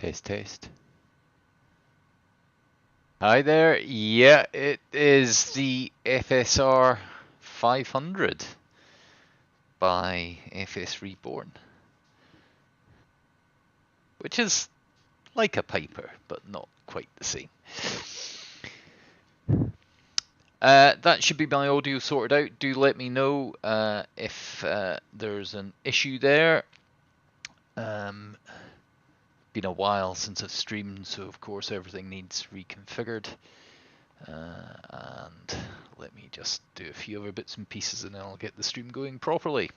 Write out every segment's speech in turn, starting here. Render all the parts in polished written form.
Test, test. Hi there. Yeah, it is the FSR500 by FS Reborn, which is like a Piper, but not quite the same. That should be my audio sorted out. Do let me know if there's an issue there. Been a while since I've streamed, so of course everything needs reconfigured. And let me just do a few other bits and pieces and then I'll get the stream going properly.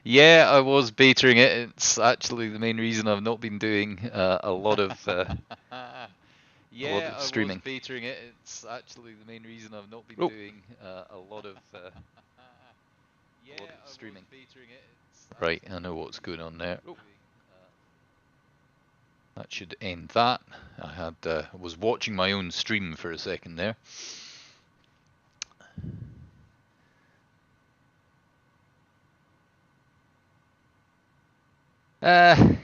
Yeah, I was betering it. It's actually the main reason I've not been doing a lot of Yeah, I was streaming. betering it. It's actually the main reason I've not been doing a lot of streaming. betering it. Right, I know what's going on there. That should end that. I was watching my own stream for a second there.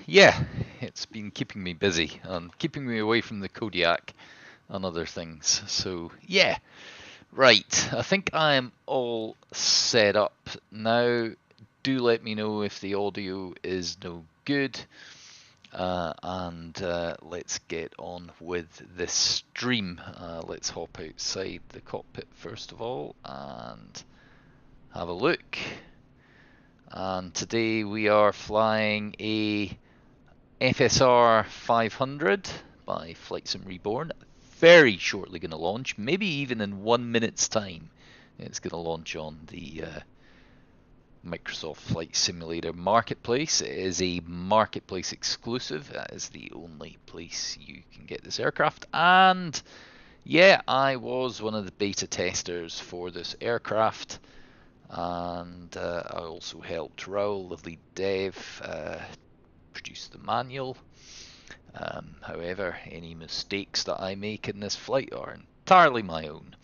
Yeah, it's been keeping me busy and keeping me away from the Kodiak and other things. So yeah, right. I think I'm all set up now. Do let me know if the audio is no good. And let's get on with this stream. Let's hop outside the cockpit first of all and have a look. And today we are flying a FSR 500 by VATSIM Reborn. Very shortly going to launch, maybe even in 1 minute's time. It's going to launch on the Microsoft Flight Simulator Marketplace. It is a marketplace exclusive. That is the only place you can get this aircraft. And yeah, I was one of the beta testers for this aircraft. And I also helped Raoul, the lead dev, produce the manual. However, any mistakes that I make in this flight are entirely my own.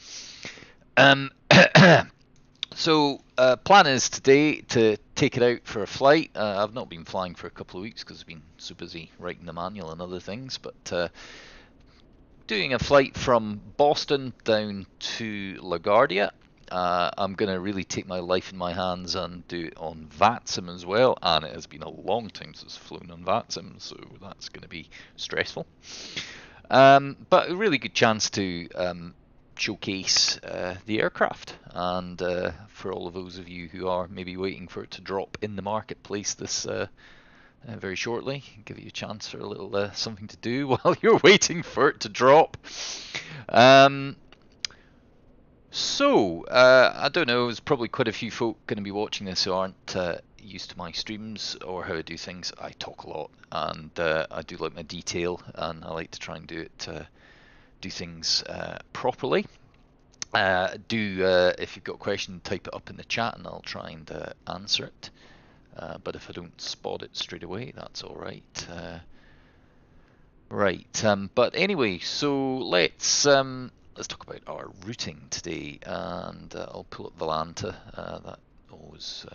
So plan is today to take it out for a flight. I've not been flying for a couple of weeks because I've been so busy writing the manual and other things, but doing a flight from Boston down to LaGuardia. I'm going to really take my life in my hands and do it on VATSIM as well, and it has been a long time since I've flown on VATSIM, so that's going to be stressful. But a really good chance to showcase the aircraft, and for all of those of you who are maybe waiting for it to drop in the marketplace this very shortly, give you a chance for a little something to do while you're waiting for it to drop. So, I don't know, there's probably quite a few folk going to be watching this who aren't used to my streams or how I do things. I talk a lot, and I do like my detail, and I like to try and do things properly. If you've got a question, type it up in the chat and I'll try and answer it. But if I don't spot it straight away, that's all right. But anyway, so let's talk about our routing today, and I'll pull up Volanta. That always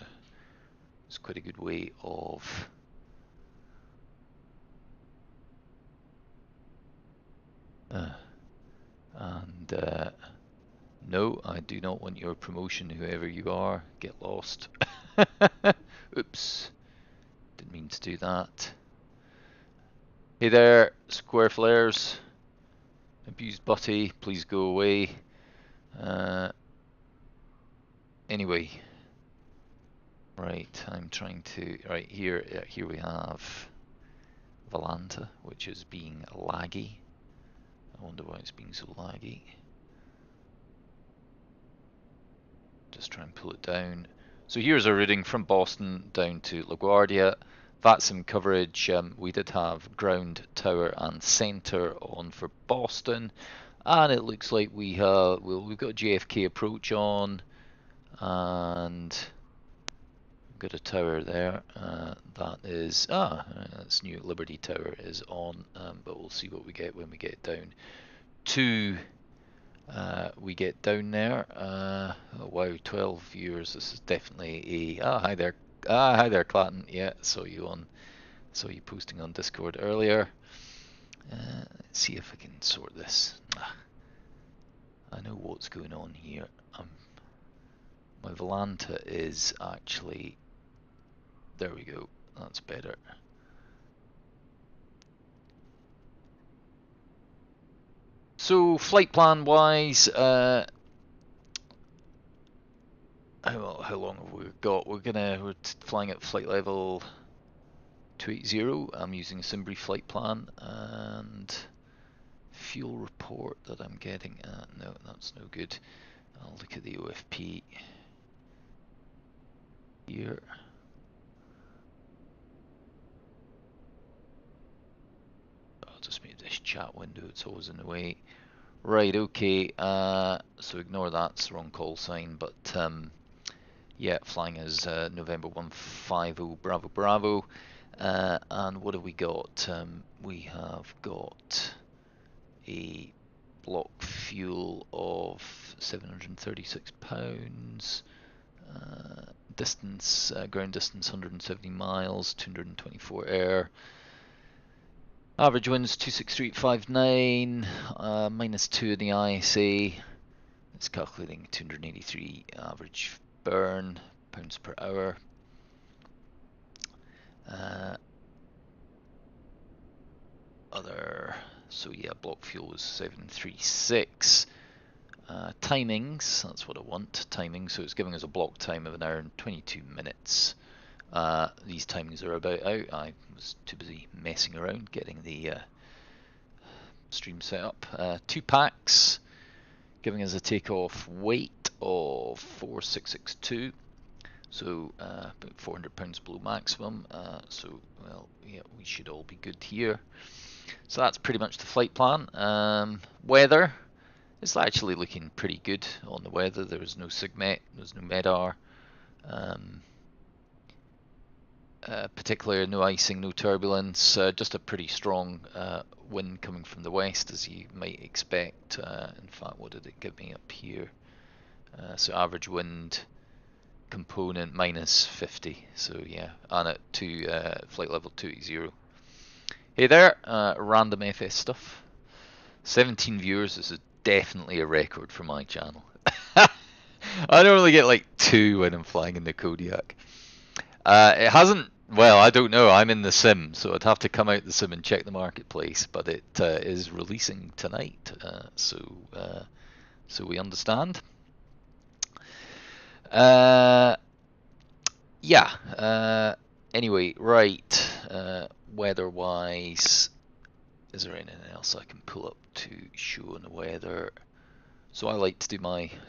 is quite a good way of no, I do not want your promotion, whoever you are. Get lost. Oops, didn't mean to do that. Hey there, square flares. Abused butty, please go away. Anyway, right, I'm trying to. Right here, here we have Valanta, which is being laggy. I wonder why it's being so laggy. Just try and pull it down. So here's our routing from Boston down to LaGuardia. VATSIM coverage, we did have ground, tower and centre on for Boston. And it looks like we have, well, we've got JFK approach on, and we've got a tower there. That is, that's New Liberty Tower is on, but we'll see what we get when we get down to we get down there. Oh wow, 12 viewers. This is definitely a hi there, hi there, Clatton. Yeah, saw you posting on Discord earlier. Let's see if I can sort this. I know what's going on here. My Volanta is actually. There we go. That's better. So flight plan wise, how long have we got? We're flying at flight level 280. I'm using Simbury flight plan and fuel report that I'm getting. No, that's no good. I'll look at the OFP here. I'll just move this chat window. It's always in the way. Right. Okay. So ignore that. It's the wrong call sign. But yeah, flying as November 150 Bravo Bravo. And what have we got? We have got a block fuel of 736 pounds. Distance, ground distance 170 miles, 224 air. Average winds 263.59, -2 in the ISA. It's calculating 283 average burn pounds per hour. So yeah, block fuel was 736. Timings, that's what I want, timing. So it's giving us a block time of 1 hour and 22 minutes. These timings are about out. I was too busy messing around getting the stream set up. 2 packs, giving us a takeoff weight of 4662. So about 400 pounds below maximum. So well, yeah, we should all be good here. So that's pretty much the flight plan. Weather. It's actually looking pretty good on the weather. There was no SIGMET, there's no MEDAR. Particularly no icing, no turbulence, just a pretty strong wind coming from the west, as you might expect. In fact, what did it give me up here? So average wind component -50. So yeah, and at flight level 280. Hey there, random FS stuff. 17 viewers. This is definitely a record for my channel. I normally get like 2 when I'm flying in the Kodiak. It hasn't. Well, I don't know. I'm in the sim, so I'd have to come out the sim and check the marketplace. But it is releasing tonight, so we understand. Yeah. Anyway, right. Weather-wise, is there anything else I can pull up to show on the weather? So I like to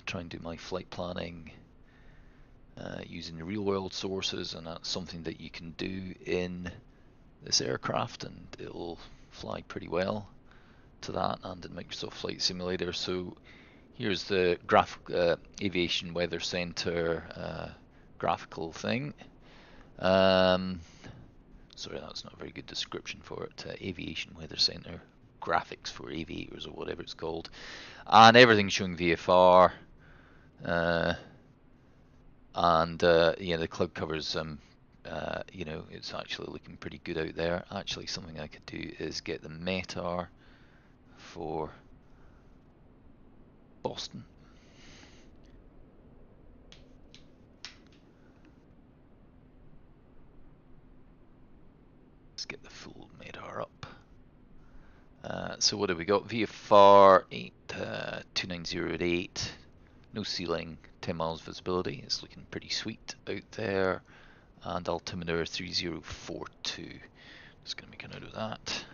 try and do my flight planning using the real-world sources, and that's something that you can do in this aircraft, and it'll fly pretty well to that, and in Microsoft Flight Simulator. So here's the Aviation Weather Center graphical thing. Sorry, that's not a very good description for it. Aviation Weather Center graphics for aviators, or whatever it's called, and everything's showing VFR. And yeah, the cloud covers. It's actually looking pretty good out there. Actually, something I could do is get the METAR for Boston. Let's get the full METAR up. So what have we got? VFR 2908, no ceiling, 10 miles visibility. It's looking pretty sweet out there. And altimeter 3042. Just going to make a note of that.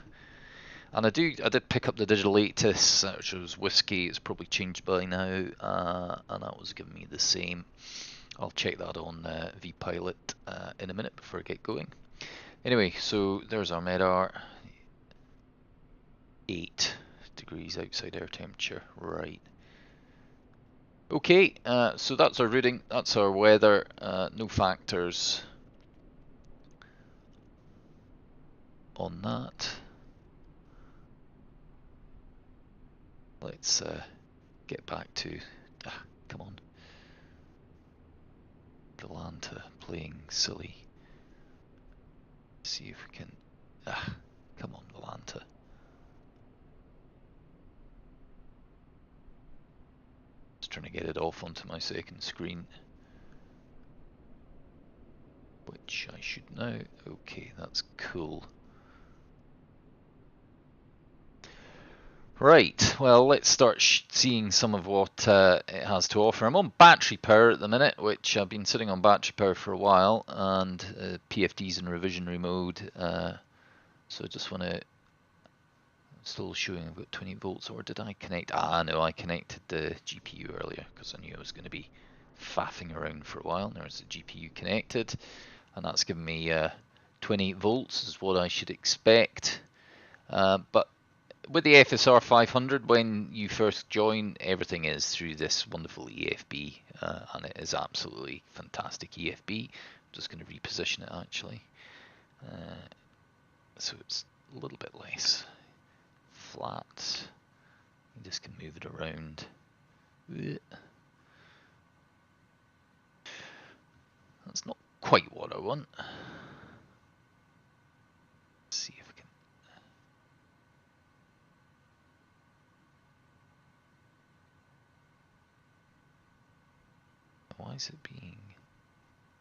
And I did pick up the digital 8TIS, which was whiskey. It's probably changed by now, and that was giving me the same. I'll check that on vPilot in a minute before I get going. Anyway, so there's our MEDAR. 8 degrees outside air temperature, right. Okay, so that's our routing, that's our weather, no factors on that. Let's get back to, come on, Galanta playing silly. See if we can, come on Galanta. Just trying to get it off onto my second screen, which I should now. Okay, that's cool. Right, well, let's start seeing some of what it has to offer. I'm on battery power at the minute, which I've been sitting on battery power for a while, and PFD's in revisionary mode. So I just want to, still showing I've got 20 volts, or did I connect? No, I connected the GPU earlier because I knew I was going to be faffing around for a while. There's the GPU connected, and that's giving me 28 volts is what I should expect. But with the FSR500, when you first join, everything is through this wonderful EFB, and it is absolutely fantastic EFB. I'm just going to reposition it actually, so it's a little bit less flat. You just can move it around. That's not quite what I want. Let's see if we can. Why is it being?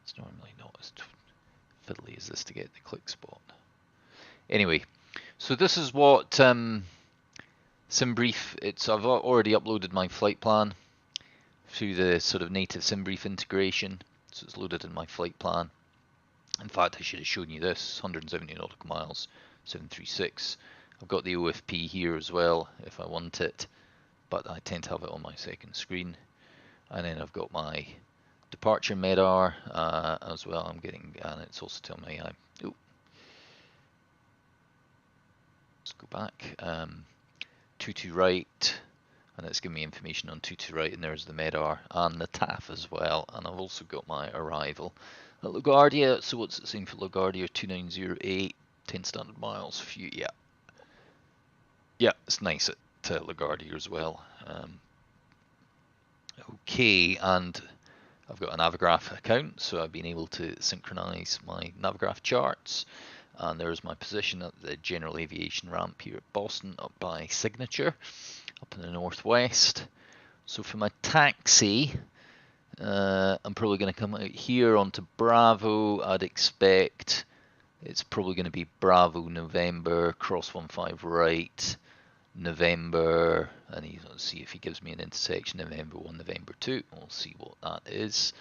It's normally not as fiddly as this to get the click spot. Anyway, so this is what SimBrief. I've already uploaded my flight plan through the sort of native SimBrief integration, so it's loaded in my flight plan. In fact, I should have shown you this: 170 nautical miles, 736. I've got the OFP here as well if I want it, but I tend to have it on my second screen. And then I've got my departure MEDAR as well. I'm getting, and it's also telling me let's go back. 22 right, and it's giving me information on 22 right, and there's the MEDAR and the TAF as well. And I've also got my arrival at LaGuardia. So what's it saying for LaGuardia? 2908, 10 standard miles. Yeah, it's nice at LaGuardia as well. Okay, and I've got a Navigraph account, so I've been able to synchronize my Navigraph charts. And there's my position at the general aviation ramp here at Boston, up by Signature, up in the northwest. So for my taxi, I'm probably going to come out here onto Bravo. I'd expect it's probably going to be Bravo November, cross 15 right, November, and let's see if he gives me an intersection, November 1, November 2. We'll see what that is.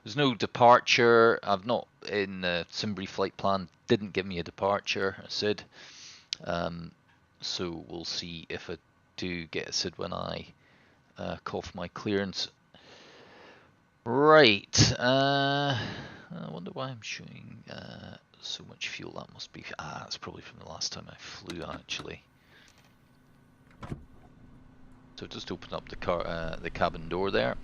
There's no departure. I've not, in the SimBrief flight plan, didn't give me a departure, a SID. So we'll see if I do get a SID when I cough my clearance. Right. I wonder why I'm showing so much fuel. That must be, that's probably from the last time I flew actually. So just open up the cabin door there.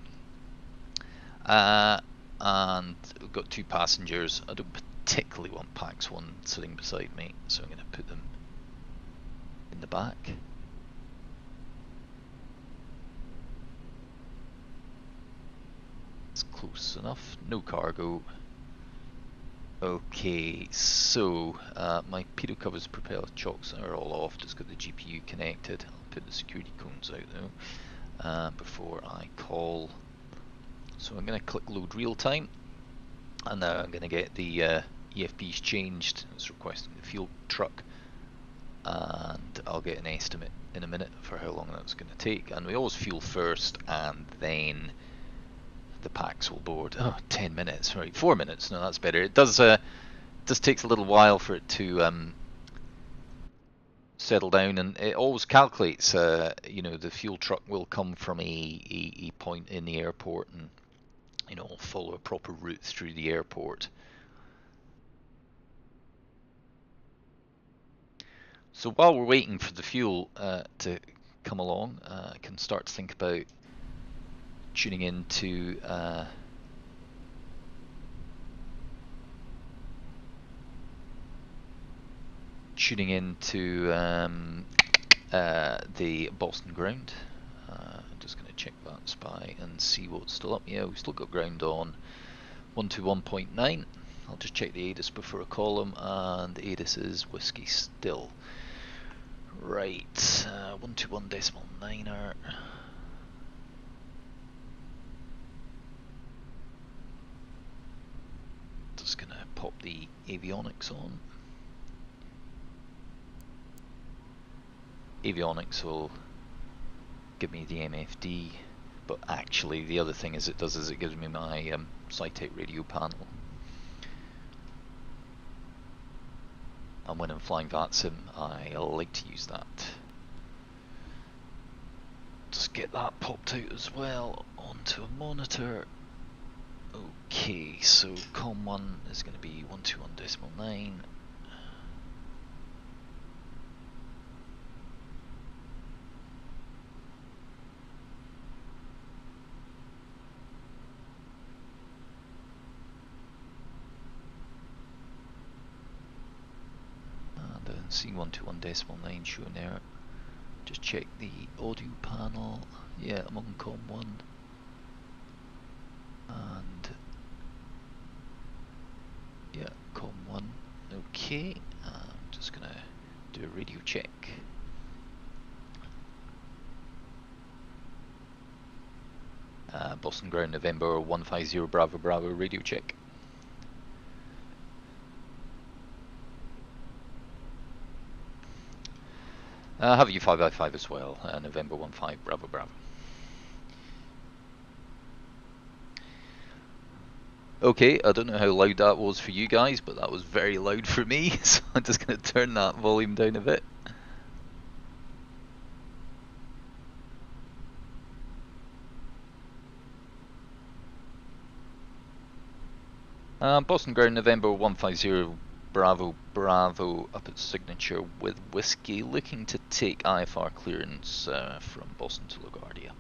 And we've got 2 passengers. I don't particularly want Pax 1 sitting beside me, so I'm going to put them in the back. It's close enough. No cargo. Okay, so my pitot covers, propeller chocks are all off. Just got the GPU connected. I'll put the security cones out though before I call. So I'm going to click load real time, and now I'm going to get the EFBs changed. It's requesting the fuel truck, and I'll get an estimate in a minute for how long that's going to take. And we always fuel first, and then the packs will board. Oh, 10 minutes, right? 4 minutes. No, that's better. It does takes a little while for it to settle down, and it always calculates. You know, the fuel truck will come from a point in the airport, and you know, follow a proper route through the airport. So while we're waiting for the fuel to come along, I can start to think about tuning into the Boston ground. I'm just going to check that spy and see what's still up. Yeah, we've still got ground on 121.9. I'll just check the ADIS before I call them, and the ADIS is whiskey still. Right, 121.9er. Just gonna pop the avionics on. Avionics will give me the MFD, but actually the other thing is it does is it gives me my SciTech radio panel. And when I'm flying VATSIM, I like to use that. Just get that popped out as well onto a monitor. Okay, so COM1 is going to be 121.9. And C121.9 showing there. Just check the audio panel. Yeah, I'm on COM1. And yeah, COM1. Okay, I'm just gonna do a radio check. Boston ground, November 150 Bravo Bravo, radio check. Have you 5x5 as well, November 15 Bravo Bravo. Okay, I don't know how loud that was for you guys, but that was very loud for me, so I'm just going to turn that volume down a bit. Boston ground, November 150 Bravo Bravo up at signature with whiskey, looking to take IFR clearance from Boston to LaGuardia.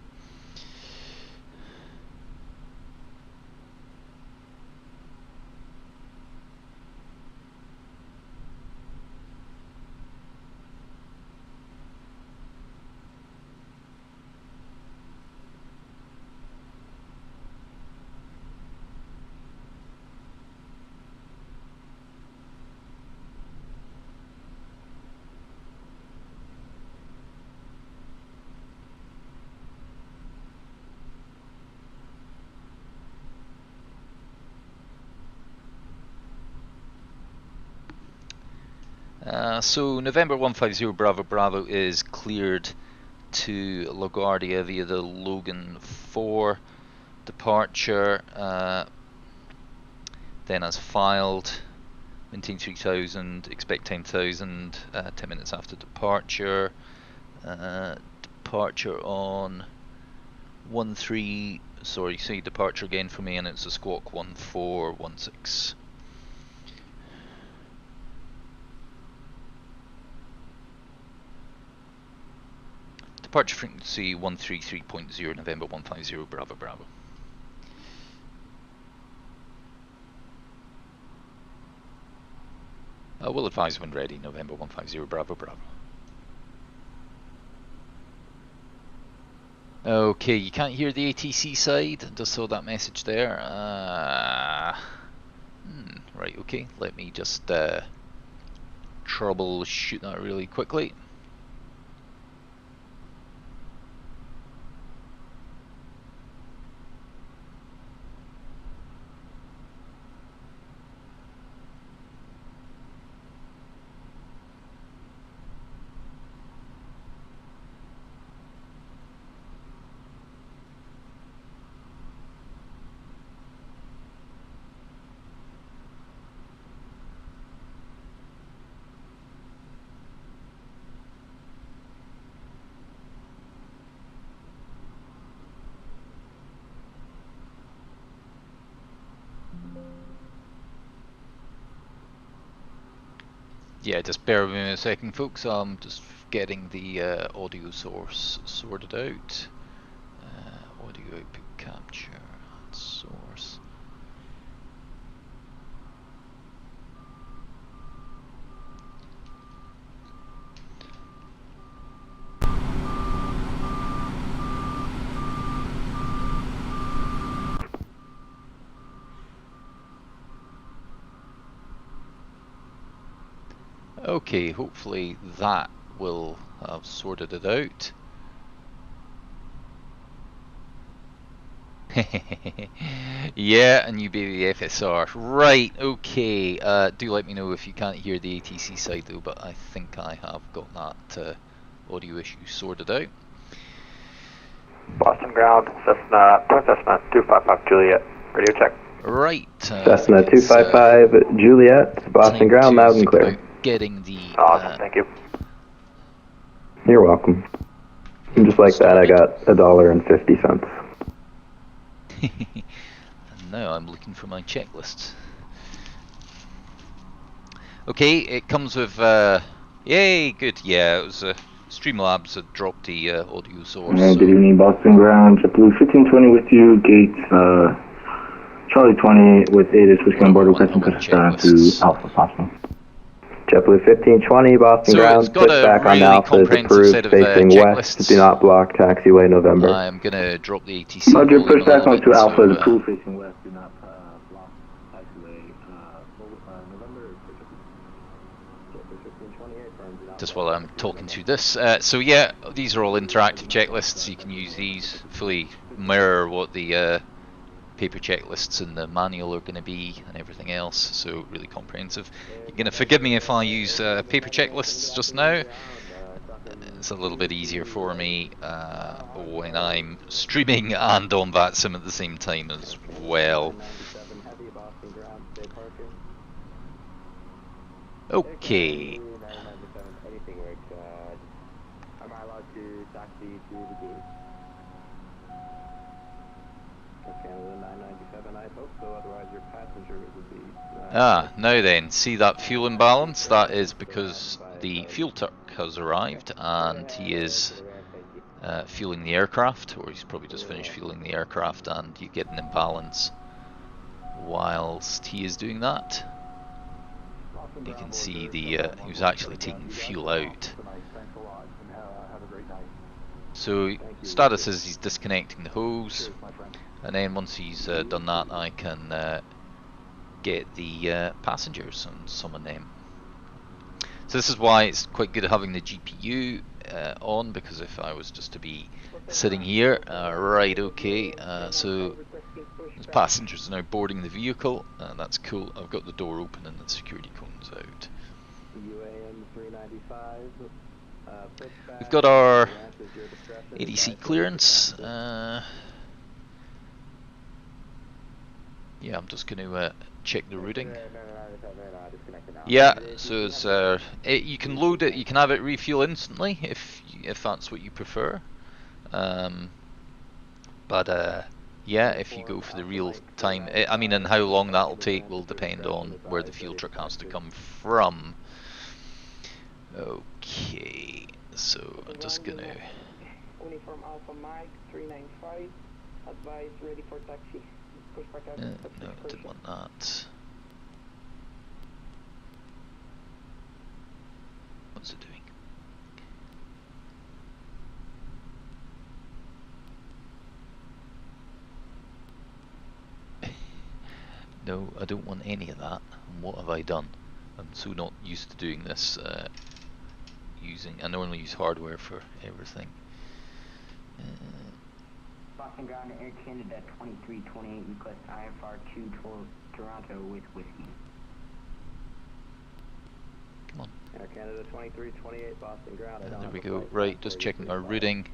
So November 150 Bravo Bravo is cleared to LaGuardia via the Logan 4 departure, then as filed, maintain 3000, expect 10,000, 10 minutes after departure, departure on 13, sorry, say departure again for me, and it's a squawk 1416. Departure frequency 133.0, November 150 Bravo Bravo. We'll advise when ready, November 150 Bravo Bravo. Okay, you can't hear the ATC side, just saw that message there. Right, okay, let me just troubleshoot that really quickly. Yeah, just bear with me a second, folks. I'm just getting the audio source sorted out. Audio output capture, source. Okay, hopefully that will have sorted it out. Yeah, and you baby FSR. Right, okay. Do let me know if you can't hear the ATC side though, but I think I have got that audio issue sorted out. Boston ground, Cessna 255 Juliet, radio check. Right. Cessna 255 Juliet, Boston ground, loud and clear. Getting the. Awesome, thank you. You're welcome. And just like that, I got $1.50. And now I'm looking for my checklists. Okay, it comes with. Yay, good. Yeah, it was Streamlabs had dropped the audio source. Good evening, Boston ground. JetBlue 1520 with you. Gates Charlie 20 with 8 is switching on board requesting touchdown to Alpha possible. JetBlue 1520, Boston ground, switch back on Alpha is approved, facing west, do not block, taxiway November. I'm going to drop the ATC. Roger, push back onto Alpha is approved, facing west, do not block, taxiway November. Just while I'm talking through this. So yeah, these are all interactive checklists. You can use these, fully mirror what the paper checklists in the manual are going to be and everything else, so really comprehensive. You're going to forgive me if I use paper checklists just now. It's a little bit easier for me when I'm streaming and on VATSIM at the same time as well. Okay. Am I allowed to taxi to the gate? Canada 997, I hope so, otherwise your passenger would be... Now then, see that fuel imbalance? That is because the fuel truck has arrived and he is fueling the aircraft, or he's probably just finished fueling the aircraft, and you get an imbalance whilst he is doing that. You can see the he was actually taking fuel out. So status is he's disconnecting the hose, and then once he's done that, I can get the passengers and summon them. So this is why it's quite good having the GPU on, because if I was just to be sitting here, right, okay, so the passengers are now boarding the vehicle, that's cool. I've got the door open and the security cone's out. We've got our ADC clearance. Yeah, I'm just going to check the routing. Yeah, so it's, you can load it, you can have it refuel instantly if that's what you prefer. Yeah, if you go for the real time, I mean, and how long that'll take will depend on where the fuel truck has to come from. Okay, so I'm just gonna. Uniform Alpha Mike 395, advise ready for taxi. Push back out. No, I didn't want that. What's it doing? No, I don't want any of that. And what have I done? I'm so not used to doing this. I normally use hardware for everything. Boston ground Air Canada 2328, request IFR 2 Toronto with whiskey. Come on. Air Canada 2328, Boston ground. There we go. Right, just checking our routing.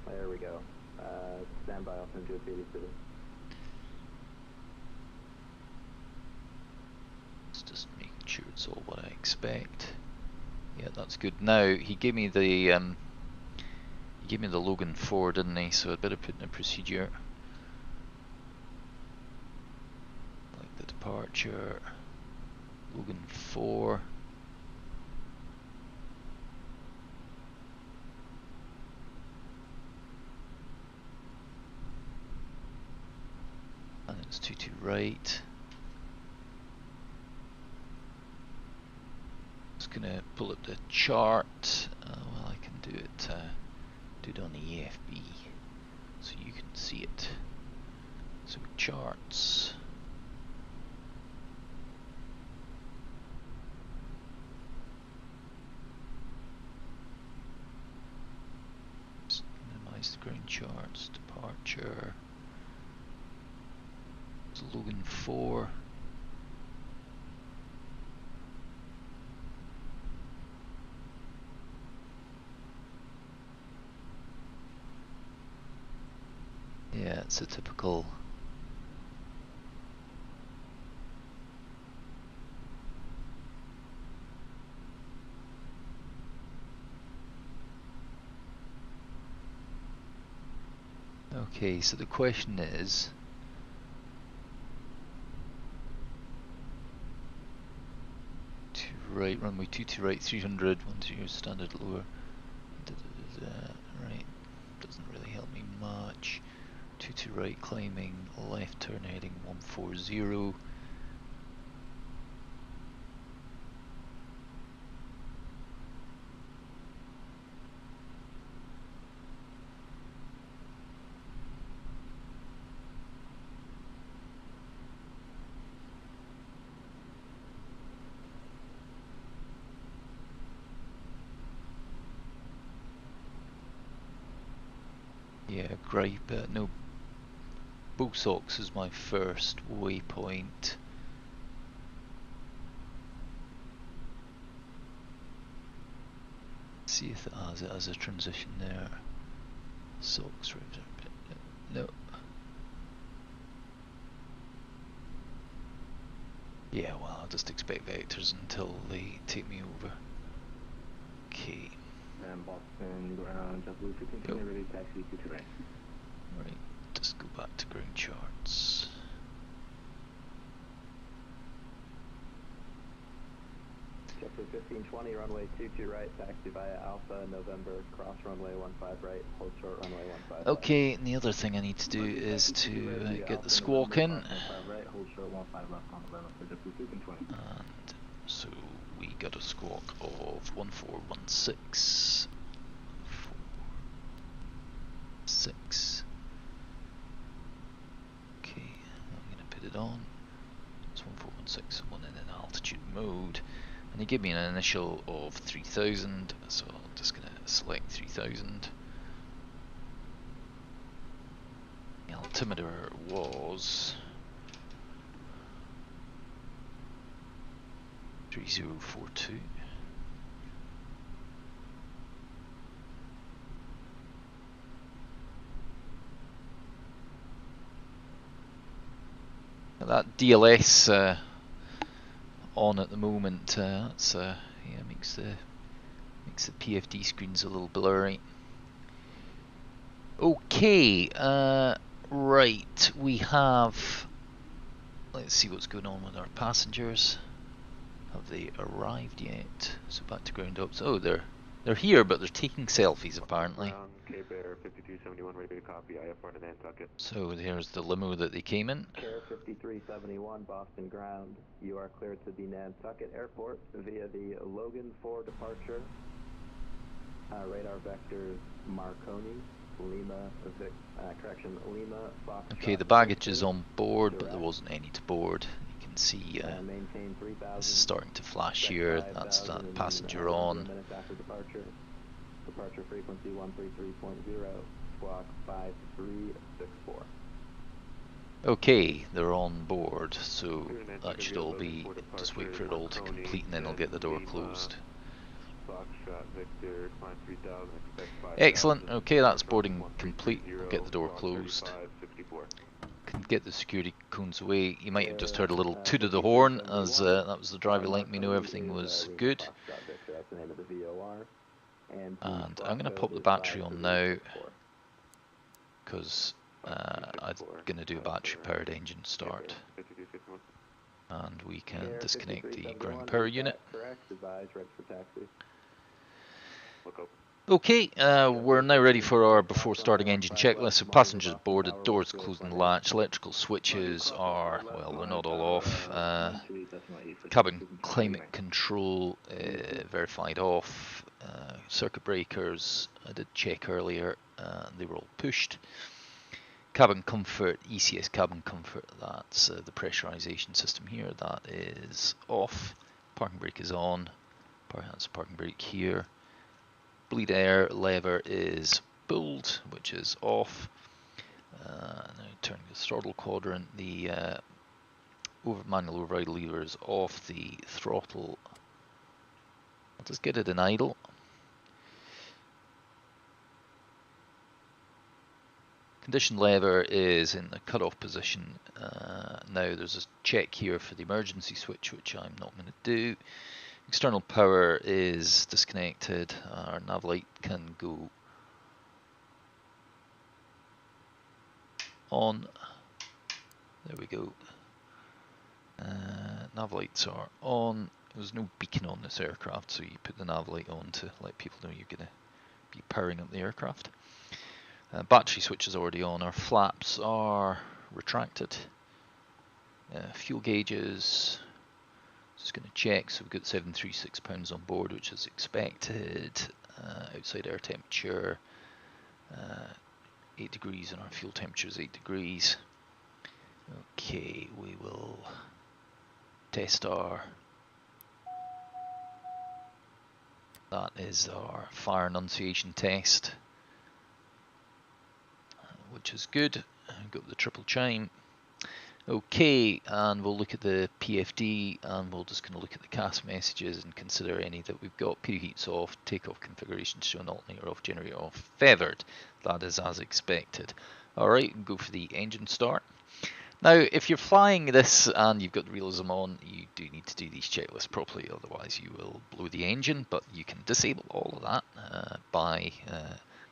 There we go. Stand by, I'll send you a PD. Just making sure it's all what I expect. Yeah, that's good. Now he gave me the Logan 4, didn't he? So I'd better put in a procedure like the departure Logan 4. It's 22 right. Just gonna pull up the chart. Well, I can do it on the EFB so you can see it. So charts. Just minimize the ground charts. Departure. It's Logan 4. Yeah, it's a typical okay, so the question is right, runway 22 right, 300, 10 standard lower. Right, doesn't really help me much. 22 right, climbing, left turn heading 140. Yeah, gripe, no, Bosox is my first waypoint. See if it has it as a transition there. Socks, no. Yeah, well, I'll just expect vectors until they take me over. Okay. And Boston ground, JetBlue 1520, ready taxi 22 right. Right, just go back to ground charts. JetBlue 1520, runway 22 right, taxi via Alpha, November, cross runway 15 right, hold short runway 15 okay, and the other thing I need to do is to get the squawk in. And so we got a squawk of 1416. 6. Okay, I'm going to put it on. It's 1416, one in an altitude mode. And he gave me an initial of 3000, so I'm just going to select 3000. The altimeter was 3042. That DLS on at the moment, that's yeah, makes the PFD screens a little blurry. Okay, right, we have. Let's see what's going on with our passengers. Have they arrived yet? So back to ground ups. Oh, they're here, but they're taking selfies apparently. So there's the limo that they came in. Care 5371, Boston ground. You are cleared to the Nantucket Airport via the Logan 4 departure. Radar vectors Marconi, Lima, Lima, Fox. Okay, the baggage is on board, but there wasn't any to board. You can see this is starting to flash here. That's that passenger on. Departure frequency 133.0, squawk 5364. Okay, they're on board, so that should all be, just wait for it all to complete and then I'll get the door closed. Excellent, okay, that's boarding complete. We'll get the door closed. Can get the security cones away. You might have just heard a little toot of the horn as that was the driver letting me know everything was good. And I'm going to pop the battery on now because I'm going to do a battery powered engine start. And we can disconnect the ground power unit. Okay, we're now ready for our before starting engine checklist. So passengers boarded, doors closed and latched, electrical switches are, well, they're not all off. Cabin climate control verified off. Circuit breakers, I did check earlier, they were all pushed. Cabin comfort, ECS cabin comfort, that's the pressurization system here, that is off. Parking brake is on, that's parking brake here. Bleed air lever is pulled, which is off. Now turning the throttle quadrant, the manual override lever is off, the throttle, I'll just get it in idle. Condition lever is in the cut-off position. Now there's a check here for the emergency switch, which I'm not going to do. External power is disconnected. Our nav light can go on. There we go. Nav lights are on. There's no beacon on this aircraft, so you put the nav light on to let people know you're going to be powering up the aircraft. Battery switch is already on. Our flaps are retracted. Fuel gauges. Just going to check. So we've got 736 pounds on board, which is expected. Outside air temperature 8 degrees, and our fuel temperature is 8 degrees. Okay, we will test our. That is our fire enunciation test, which is good. Got the triple chime. Okay, and we'll look at the PFD, and we'll just kind of look at the CAS messages and consider any that we've got. PO heats off, takeoff configurations shown, alternator off, generator off, feathered. That is as expected. Alright, go for the engine start. Now, if you're flying this and you've got the realism on, you do need to do these checklists properly, otherwise you will blow the engine, but you can disable all of that by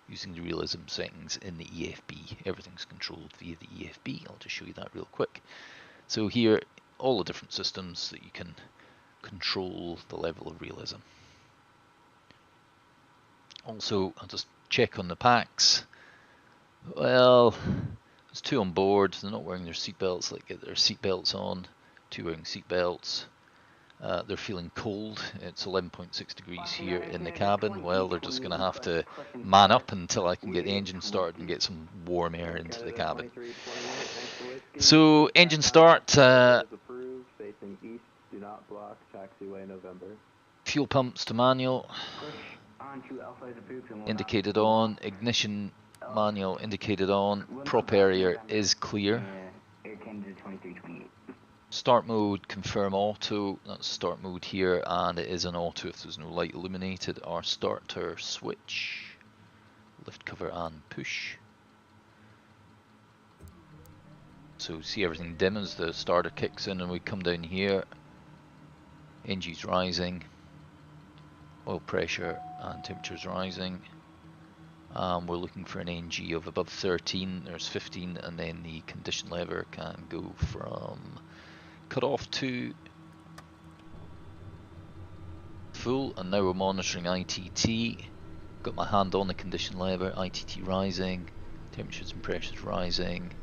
using the realism settings in the EFB. Everything's controlled via the EFB. I'll just show you that real quick. So here, all the different systems that you can control the level of realism. Also, I'll just check on the packs. Well, there's 2 on board. They're not wearing their seatbelts. Let's get their seatbelts on. 2 wearing seatbelts. They're feeling cold. It's 11.6 degrees here in the cabin. Well, they're just going to have to man up until I can get the engine started and get some warm air into the cabin. So, engine start. Fuel pumps to manual. Indicated on. Ignition manual indicated on. Prop area is clear. Start mode, confirm auto. That's start mode here, and it is an auto if there's no light illuminated. Our starter switch, lift cover and push. So see everything dim as the starter kicks in, and we come down here. Engine's rising, oil pressure and temperature's rising. We're looking for an NG of above 13. There's 15, and then the condition lever can go from cut off to full, and now we're monitoring ITT. Got my hand on the condition lever. ITT rising, temperatures and pressures rising.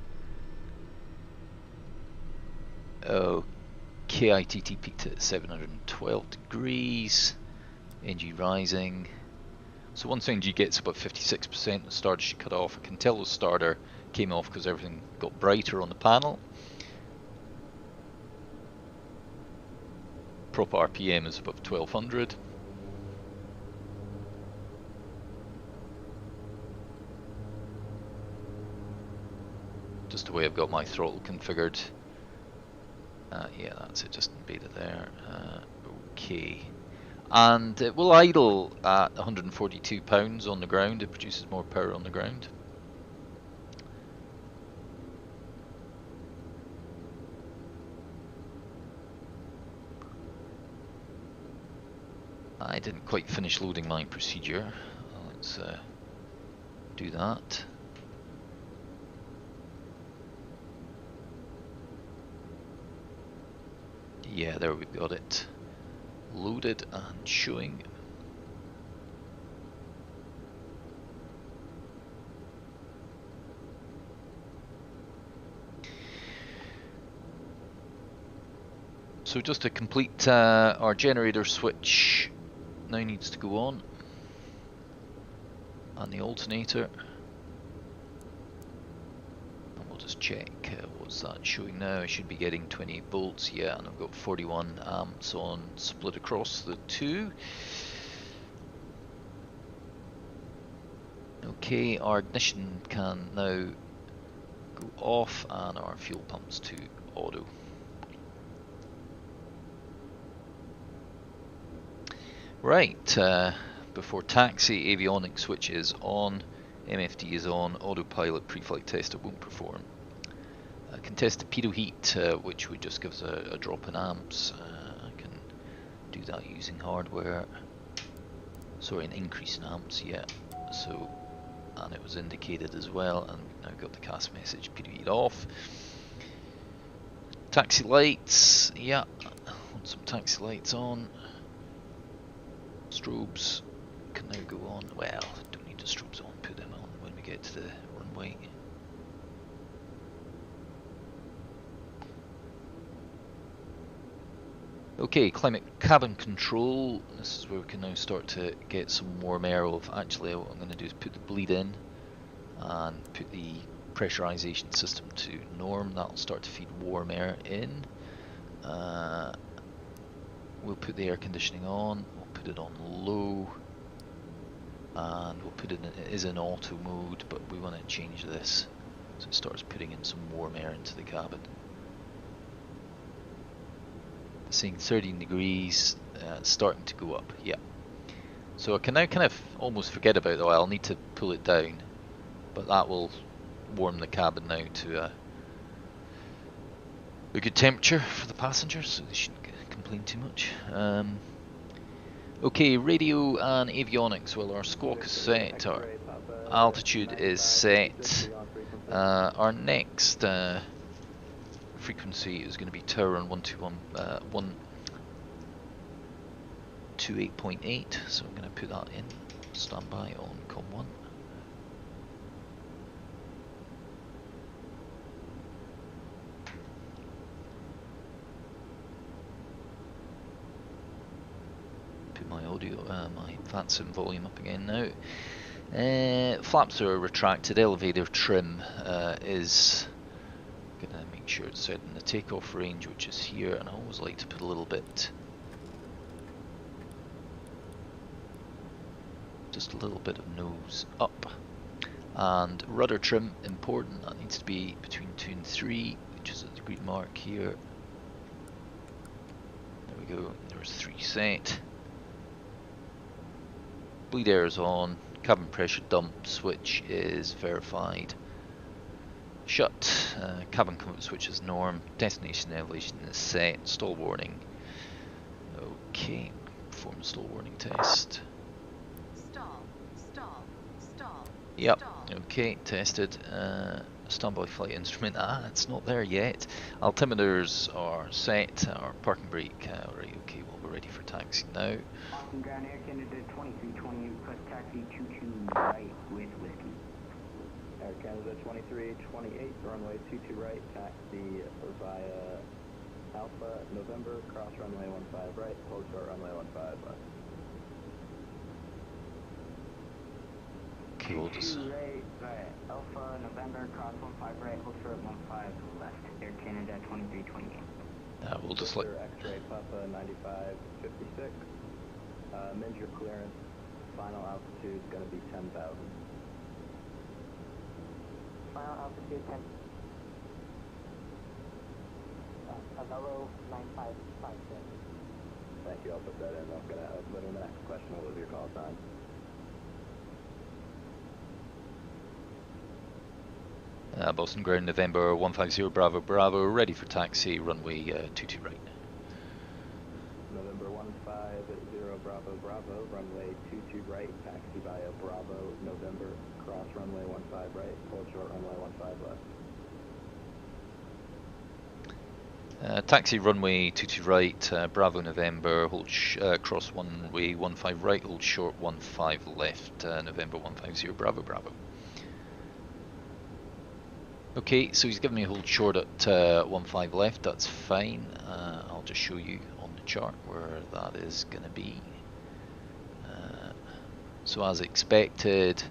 Okay, ITT peaked at 712 degrees. NG rising. So once NG gets about 56%, the starter should cut off. I can tell the starter came off because everything got brighter on the panel. Prop RPM is above 1200. Just the way I've got my throttle configured. Yeah, that's it, just beta there. Okay. And it will idle at 142 pounds on the ground. It produces more power on the ground. I didn't quite finish loading my procedure. Let's do that. Yeah, there we've got it. Loaded and showing. So just to complete, our generator switch now needs to go on, and the alternator. And we'll just check what's that showing now. I should be getting 28 volts, yeah, and I've got 41 amps on, split across the two. Okay, our ignition can now go off, and our fuel pumps to auto. Right, before taxi, avionics switch is on, MFD is on, autopilot pre-flight tester won't perform. Can test the pitot heat, which would just give us a drop in amps. I can do that using hardware. Sorry, an increase in amps, yeah. So, and it was indicated as well, and we've now got the CAS message, pitot heat off. Taxi lights, yeah, want some taxi lights on. Strobes can now go on. Well, don't need the strobes on, put them on when we get to the runway. Okay, climate cabin control. This is where we can now start to get some warm air off. Actually, what I'm going to do is put the bleed in and put the pressurization system to norm. That'll start to feed warm air in. We'll put the air conditioning on. We'll put it on low, and we'll put it is in auto mode, but we want to change this so it starts putting in some warm air into the cabin. Saying 13 degrees, starting to go up, yeah. So I can now kind of almost forget about the oil. I'll need to pull it down, but that will warm the cabin now to a good temperature for the passengers, so they shouldn't complain too much. Okay, radio and avionics. Well, our squawk is set, our altitude is set. Our next frequency is going to be tower on 128.8, so I'm going to put that in. Standby on COM1. Put my audio, my VATSIM volume up again now. Flaps are retracted. Elevator trim is gonna make sure it's set in the takeoff range, which is here, and I always like to put a little bit, just a little bit of nose up. And rudder trim, important, that needs to be between 2 and 3, which is at the green mark here. There we go, there's 3 set. Bleed air is on, cabin pressure dump switch is verified. Shut, cabin comfort switch is norm, destination elevation is set, stall warning. Okay, perform stall warning test. Stall, stall, stall. Yep, stall. okay, tested. Standby flight instrument, it's not there yet. Altimeters are set, our parking brake, right, okay, well we're ready for taxi now. Boston Ground Air Canada 2328, request taxi 22 right with whiskey. Air Canada 2328, runway 22 right, taxi via Alpha, November, cross runway 15 right, hold short runway 15 left. Okay, we'll just... 22 right, via Alpha, November, cross 15 right, hold short 15 left. Air Canada 2328. we'll just let... X-ray Papa 9556. Major clearance, final altitude is going to be 10,000. Final altitude 10. Hello, 9556. Thank you, I'll put that in. I'm going to put in the next question. What was your call sign? Boston Ground, November 150 Bravo Bravo, ready for taxi, runway 22 right. November 150 Bravo Bravo, runway 22 right, taxi via Bravo, November, cross runway 15 right, hold short runway 15 left. Taxi runway 22 right, Bravo November, hold cross runway 15 right, hold short 15 left, November 150 Bravo Bravo. Okay, so he's given me a hold short at 1.5 left, that's fine. I'll just show you on the chart where that is going to be. So as expected,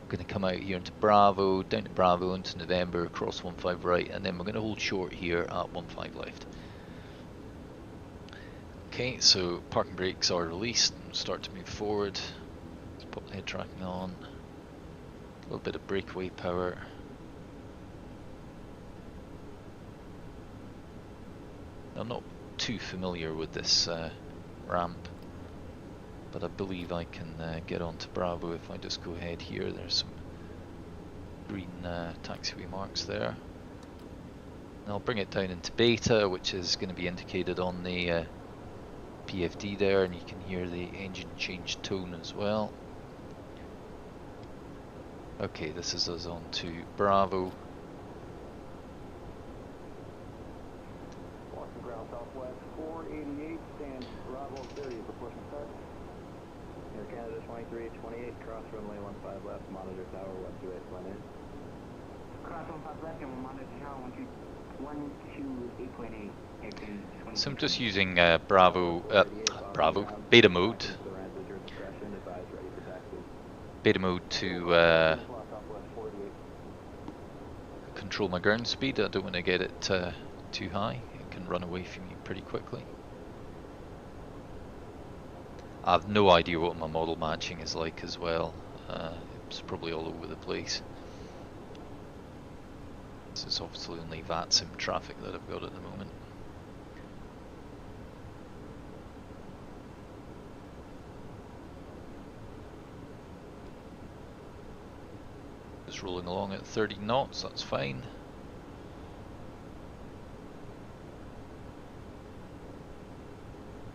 we're going to come out here into Bravo, down to Bravo, into November, across 1.5 right, and then we're going to hold short here at 1.5 left. Okay, so parking brakes are released and start to move forward. Let's pop the head tracking on. A little bit of breakaway power. I'm not too familiar with this ramp, but I believe I can get onto Bravo if I just go ahead here. There's some green taxiway marks there. And I'll bring it down into Beta, which is going to be indicated on the PFD there, and you can hear the engine change tone as well. Okay, this is us on to Bravo. Boston ground southwest 488, stand Bravo 30 for push and start. Air Canada 2328, cross runway 15 left, monitor tower 128, plan in. Cross 15 left and we'll monitor tower 128.8. Air Canada 23. So I'm just using Beta mode. Beta mode to control my ground speed. I don't want to get it too high. It can run away from you pretty quickly. I have no idea what my model matching is like as well. It's probably all over the place. This is obviously only VATSIM traffic that I've got at the moment. Just rolling along at 30 knots, that's fine.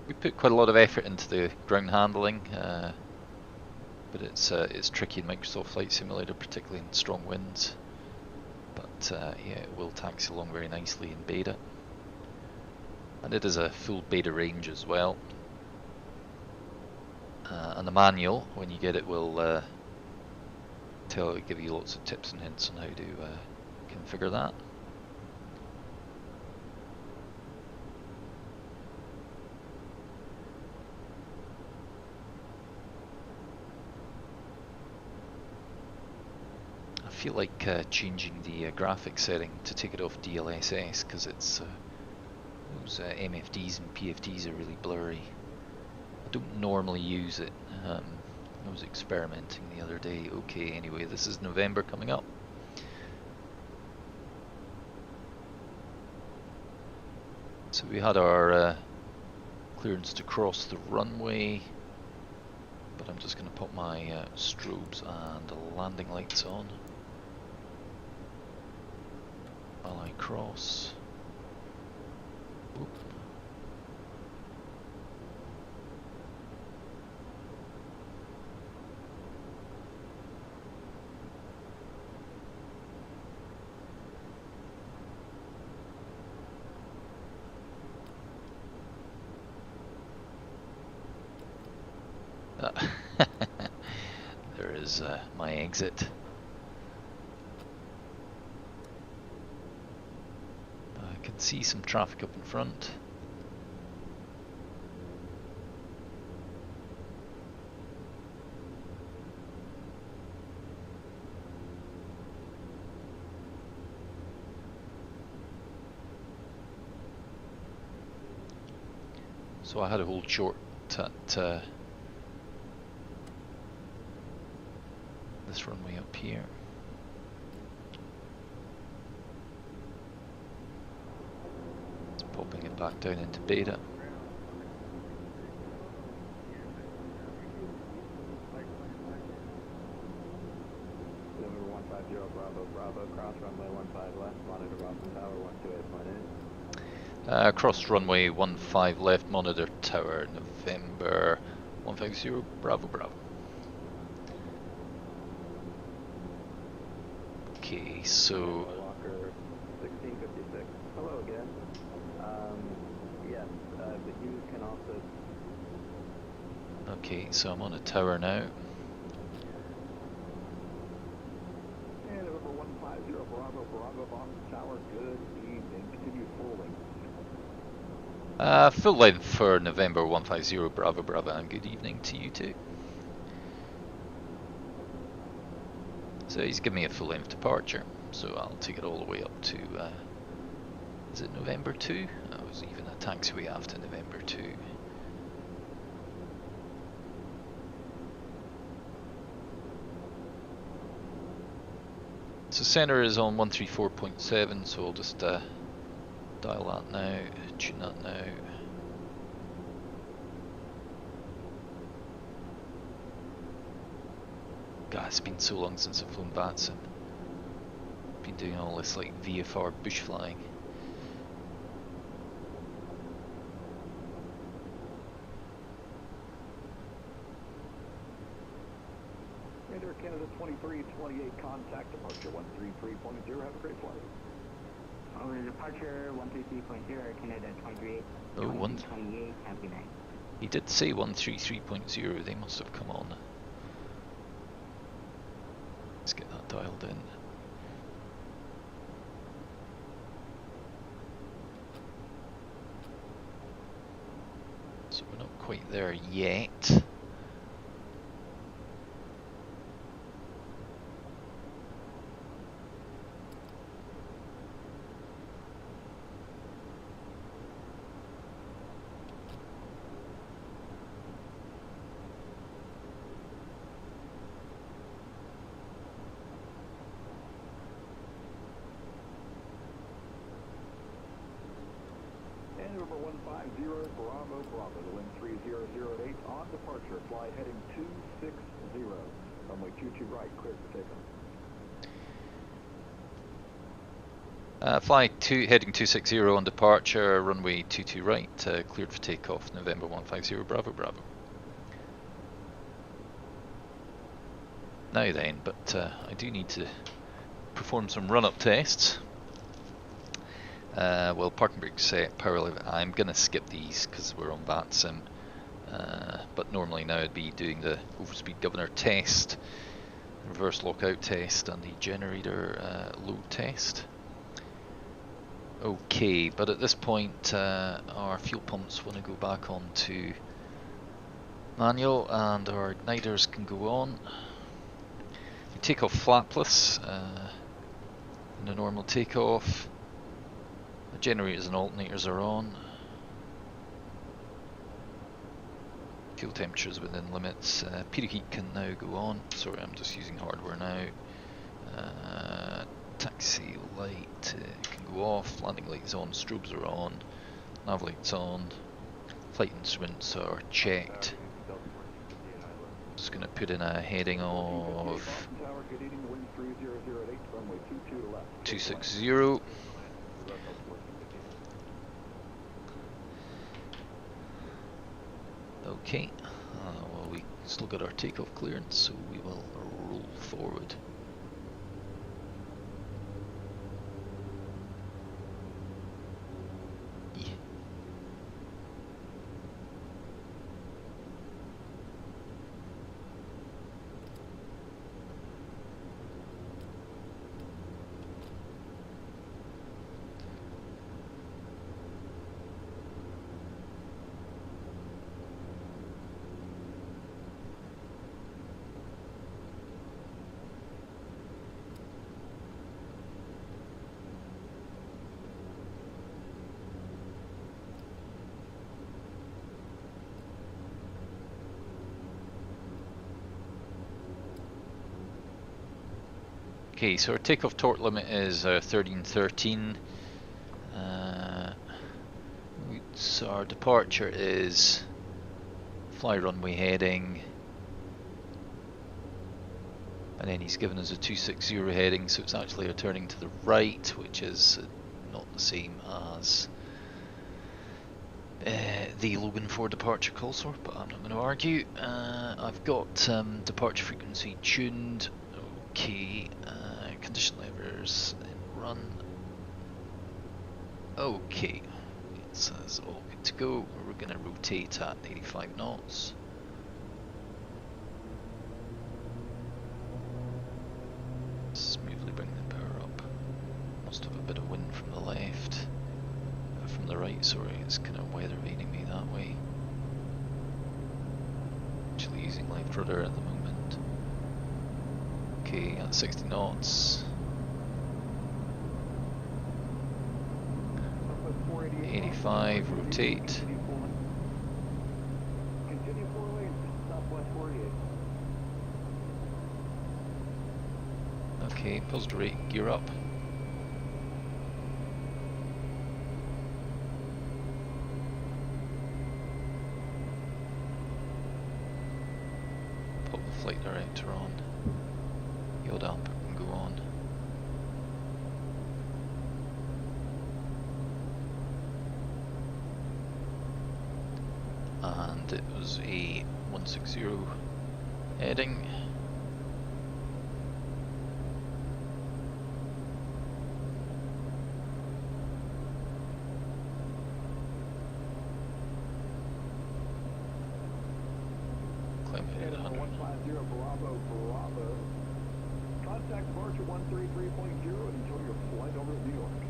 We put quite a lot of effort into the ground handling, but it's tricky in Microsoft Flight Simulator, particularly in strong winds. But yeah, it will taxi along very nicely in Beta. And it is a full Beta range as well. And the manual, when you get it, will give you lots of tips and hints on how to configure that. I feel like changing the graphics setting to take it off DLSS, because it's those MFDs and PFDs are really blurry. I don't normally use it. I was experimenting the other day. Okay, anyway, this is November coming up. So we had our clearance to cross the runway, but I'm just going to put my strobes and landing lights on while I cross. Oop. There is my exit. I can see some traffic up in front. So I had a hold short at this runway up here. It's popping it back down into Beta. November 150 Bravo, cross runway 15 left, monitor Boston Tower 128, plan in. Cross runway 15 left, monitor tower, November 150, Bravo. Okay, so Walker 1656. Hello again. Yes, but you can also. okay, so I'm on a tower now. And November 150 Bravo, Bravo Boston Tower, good evening. Continue full length. Full length for November 150 Bravo Bravo, and good evening to you too. So he's giving me a full length departure, so I'll take it all the way up to, is it November 2? I was even a taxiway after November 2. So center is on 134.7, so I'll just dial that now, tune that now. God, it's been so long since I've flown VATSIM. Been doing all this like VFR bush flying. Air Canada 2328, contact departure 133.0. Have a great flight. Over departure 133.0, Air Canada 2328. Oh, 28, have a good night. He did say 133.0, they must have come on. Let's get that dialed in. So we're not quite there yet. Number 150, Bravo Bravo, the wind 3008 on departure, fly heading 260, runway 22 right, clear for takeoff. Fly heading 260 on departure, runway 22 right, cleared for takeoff, November 150 Bravo Bravo. Now then, but I do need to perform some run-up tests. Well, parking brake set, power lever. I'm going to skip these because we're on VATSIM. But normally now I'd be doing the overspeed governor test, reverse lockout test, and the generator load test. Okay, but at this point our fuel pumps want to go back on to manual and our igniters can go on. We take off flapless in a normal takeoff. The generators and alternators are on. Fuel temperatures within limits. Period heat can now go on. Sorry, I'm just using hardware now. Taxi light can go off. Landing lights on. Strobes are on. Nav lights on. Flight instruments are checked. Just going to put in a heading of 260. Okay, well, we still got our takeoff clearance, so we will roll forward. Yeah. Okay, so our takeoff torque limit is 1313. So our departure is fly runway heading, and then he's given us a 260 heading, so it's actually a turning to the right, which is not the same as the Logan 4 departure call for, but I'm not going to argue. I've got departure frequency tuned. Okay, condition levers in run. Okay, so that's all good to go. We're going to rotate at 85 knots. Smoothly bring the power up. sorry, it's kind of weather vaning me that way. Actually using left rudder at the moment. Okay, at 60 knots. 85, rotate. Continue 4 lanes, southwest 48. Okay, positive rate, gear up. Put the flight director on. Yaw damper can go on. And it was a 160 heading. Climb ahead at 100. 150 Bravo, Bravo. Contact departure 133.0 and enjoy your flight over New York.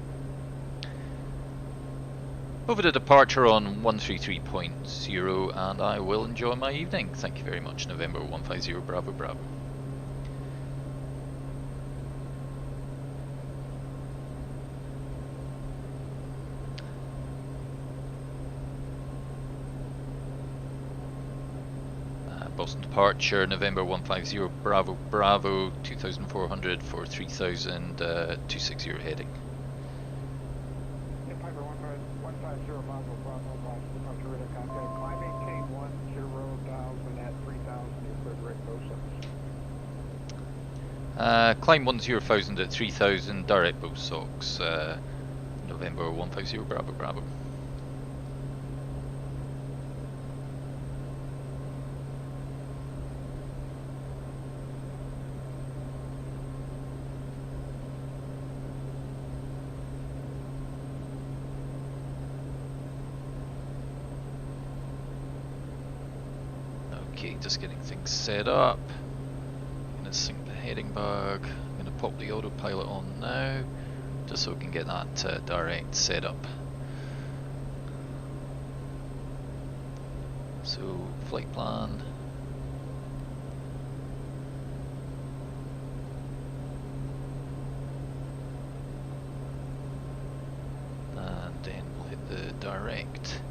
Over to departure on 133.0 and I will enjoy my evening. Thank you very much. November 150 Bravo Bravo. Boston departure, November 150 Bravo Bravo, 2400 for 3000, 260 heading. Piper 150 Bravo, Bravo, Boston departure radar contact. Climb maintain 10,000 at 3,000, your third rate Bo-Sox. Climb 10,000 at 3000, direct Bo-Sox, November 150 Bravo Bravo. Okay, just getting things set up. I'm gonna sync the heading bug. I'm gonna pop the autopilot on now, just so we can get that direct set up. So, flight plan. And then we'll hit the direct.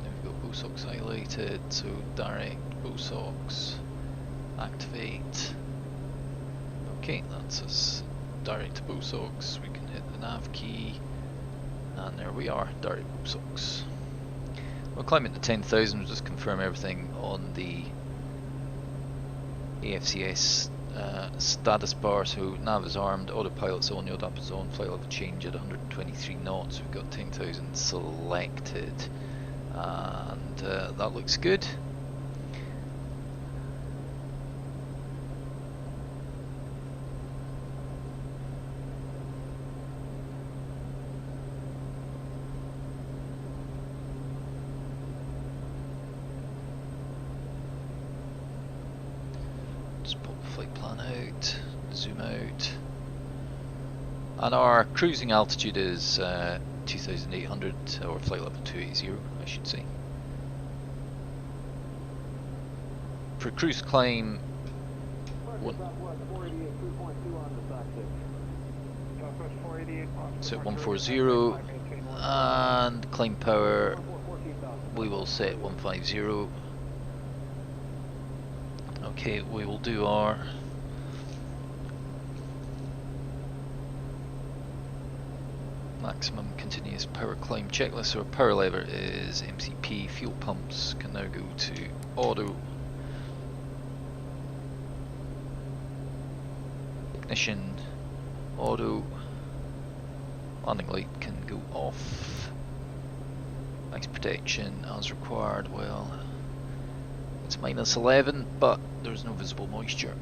Now we've got Bo-Sox highlighted, so direct Bo-Sox, activate. Okay, that's us direct to Bo-Sox. We can hit the nav key, and there we are, direct Bo-Sox. We'll climb into 10,000, we'll just confirm everything on the AFCS status bar. So nav is armed, autopilot's on, yaw damper's on, flight level change at 123 knots. We've got 10,000 selected, and that looks good. Just pop the flight plan out, zoom out, and our cruising altitude is 2,800, or flight level 280 I should say. For cruise climb, set 140, and climb power we will set 150. Okay, we will do our maximum continuous power climb checklist. So our power lever is MCP, fuel pumps can now go to auto, ignition, auto, landing light can go off, max protection as required. Well, it's minus 11, but there's no visible moisture.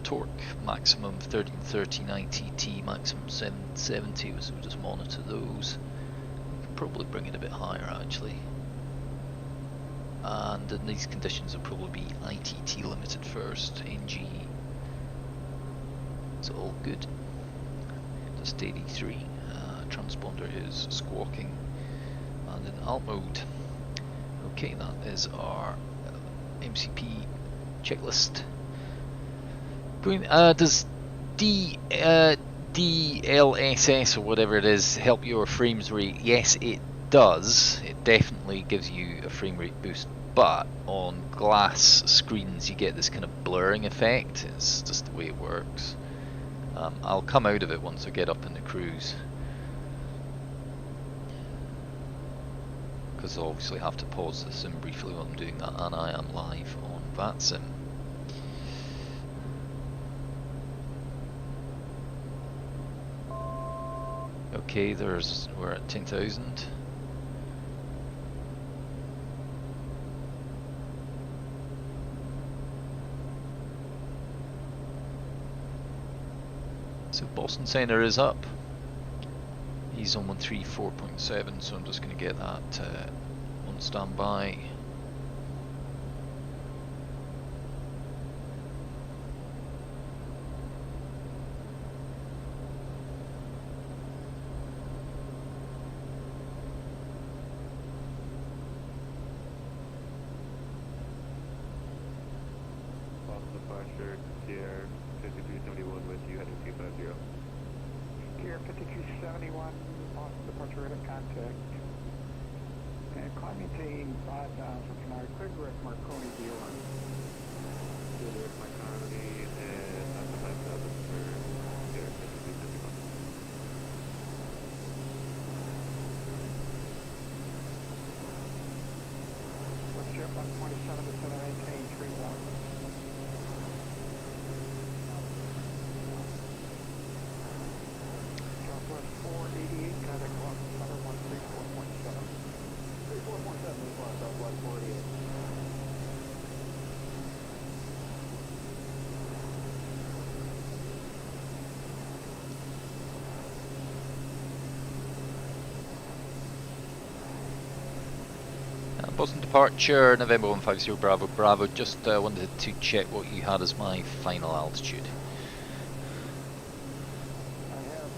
Torque maximum 1339 TT, maximum 770, so we'll just monitor those. We can probably bring it a bit higher actually. And in these conditions it'll probably be ITT limited first, NG. It's all good. Just 83. transponder is squawking, and in alt mode. Okay, that is our MCP checklist. Going. Does DLSS or whatever it is help your frames rate? Yes, it does. It definitely gives you a frame rate boost, but on glass screens you get this kind of blurring effect. It's just the way it works. I'll come out of it once I get up in the cruise, because I'll obviously have to pause the sim briefly while I'm doing that, and I am live on VATSIM. Okay, we're at 10,000. So Boston Center is up. He's on 134.7, so I'm just going to get that on standby. Departure, Sierra 5271 with you heading 250. Sierra 5271, Boston departure radar contact. And climb maintain 5,000 for now. Clear direct Marconi VR. Clear direct Marconi and up to 5,000 for Sierra 5271. What's your 127 to 7 maintain 3,000. Southwest 488, contact Boston Center 134.7. 34.7 is what, Southwest 488. Boston departure, November 150 Bravo Bravo. Just wanted to check what you had as my final altitude. I have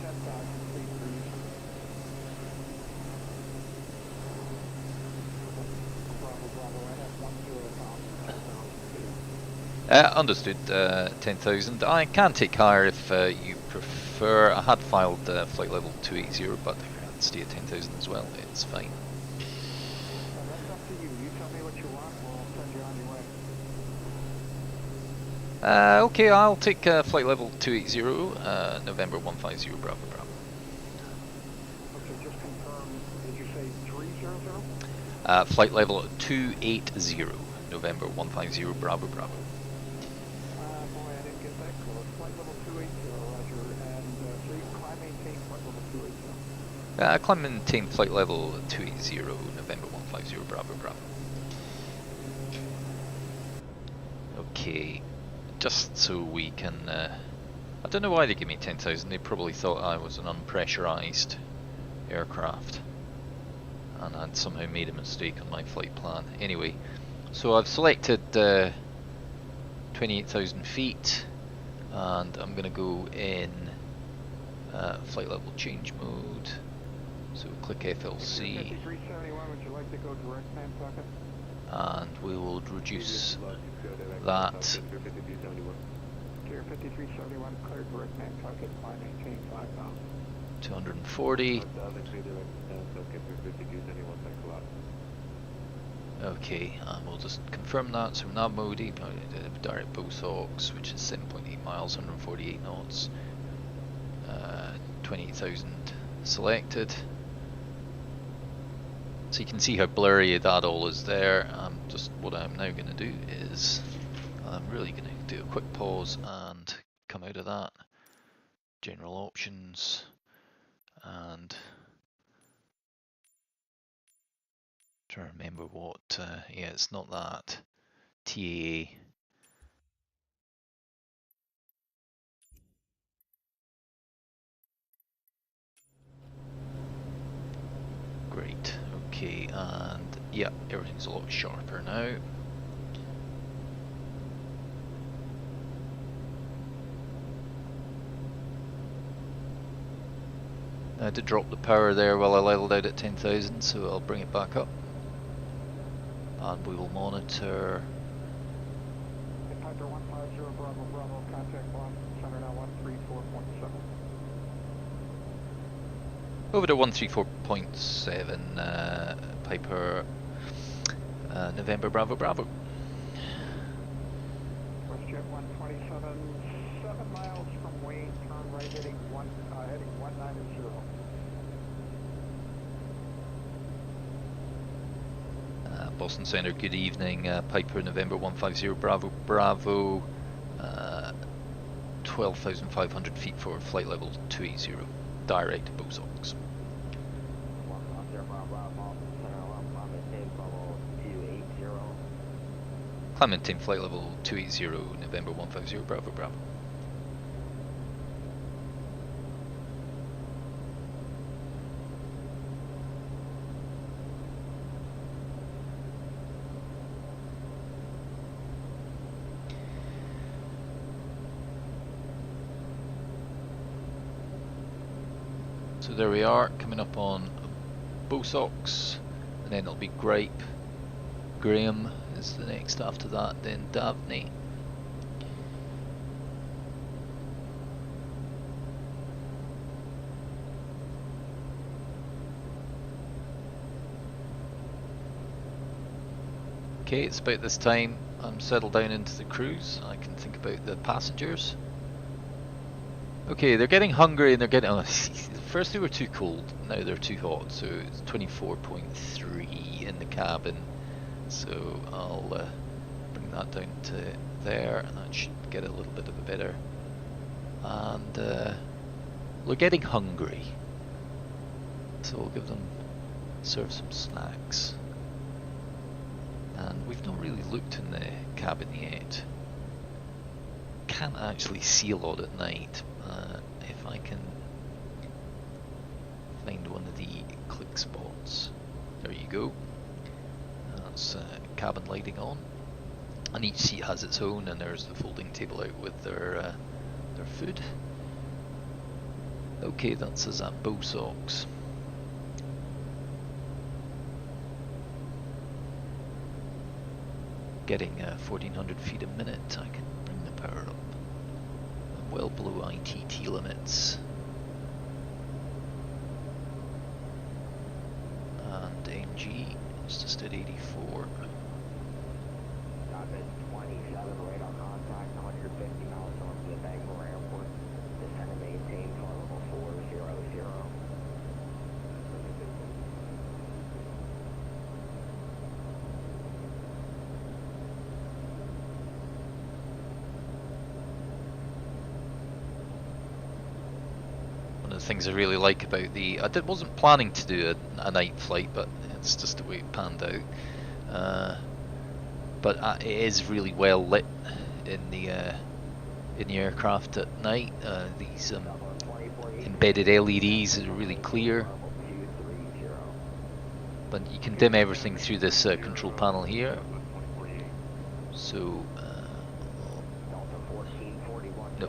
10,000 feet for you. Bravo, Bravo, I have 10,000 feet. Understood, 10,000. I can take higher if you prefer. I had filed flight level 280, but I can stay at 10,000 as well. It's fine. That's up to you. You tell me what you want, we'll send you on your way. Okay, I'll take flight level 280, November 150 Bravo Bravo. Okay, just confirm, did you say 300? Flight level 280, November 150 Bravo Bravo. Boy, I didn't get that close. Flight level 280, Roger, and so you climb maintain flight level 280. Climb and maintain flight level 280, November 150 Bravo Bravo. Okay, just so we can... I don't know why they gave me 10,000, they probably thought I was an unpressurized aircraft and I'd somehow made a mistake on my flight plan. Anyway, so I've selected 28,000 feet and I'm going to go in flight level change mode. So click FLC 5371, would you like to go direct Nantucket? and we will reduce that. Clear 5371, clear direct Nantucket, climb maintain 5,000. 240. Okay, and we'll just confirm that. So nav mode, direct Bosox, which is 7.8 miles, 148 knots. 28,000 selected. So you can see how blurry that all is there. Just what I'm now going to do is I'm really going to do a quick pause and come out of that. General options and try to remember what. Yeah, it's not that. TAA. Great. Okay, and yeah, everything's a lot sharper now. I had to drop the power there while I leveled out at 10,000, so I'll bring it back up. And we will monitor. Piper 150 Bravo Bravo, contact Boston Center now 134.7. Over to 134.7, Piper, November Bravo Bravo. WestJet 127, 7 miles from Wayne, turn right heading 190. Boston Center, good evening. Piper November 150 Bravo Bravo, 12,500 feet for flight level 280, direct to Bosox. Climb maintain flight level 280, November 150 Bravo Bravo. So there we are, coming up on Bosox, and then it'll be Gripe. Graham is the next after that, then Davney. Okay, it's about this time I'm settled down into the cruise. I can think about the passengers. Okay, they're getting hungry and they're getting... Oh, first they were too cold, now they're too hot, so it's 24.3 in the cabin. So I'll bring that down to there, and that should get a little bit of a better. And we're getting hungry, so we'll give them, serve some snacks. And we've not really looked in the cabin yet. Can't actually see a lot at night. If I can find one of the click spots, there you go. That's cabin lighting on, and each seat has its own, and there's the folding table out with their food. Okay, that's us at Bosox. Getting 1400 feet a minute, I can bring the power up. I'm well below ITT limits. And NG is just at 84. Stop at 27, radar contact, 150 miles north of Bangor Airport. Descend and maintain flight level 400. One of the things I really like about the... wasn't planning to do a night flight, but it's just the way it panned out. But it is really well lit in the aircraft at night. These embedded LEDs are really clear, but you can dim everything through this control panel here. So no,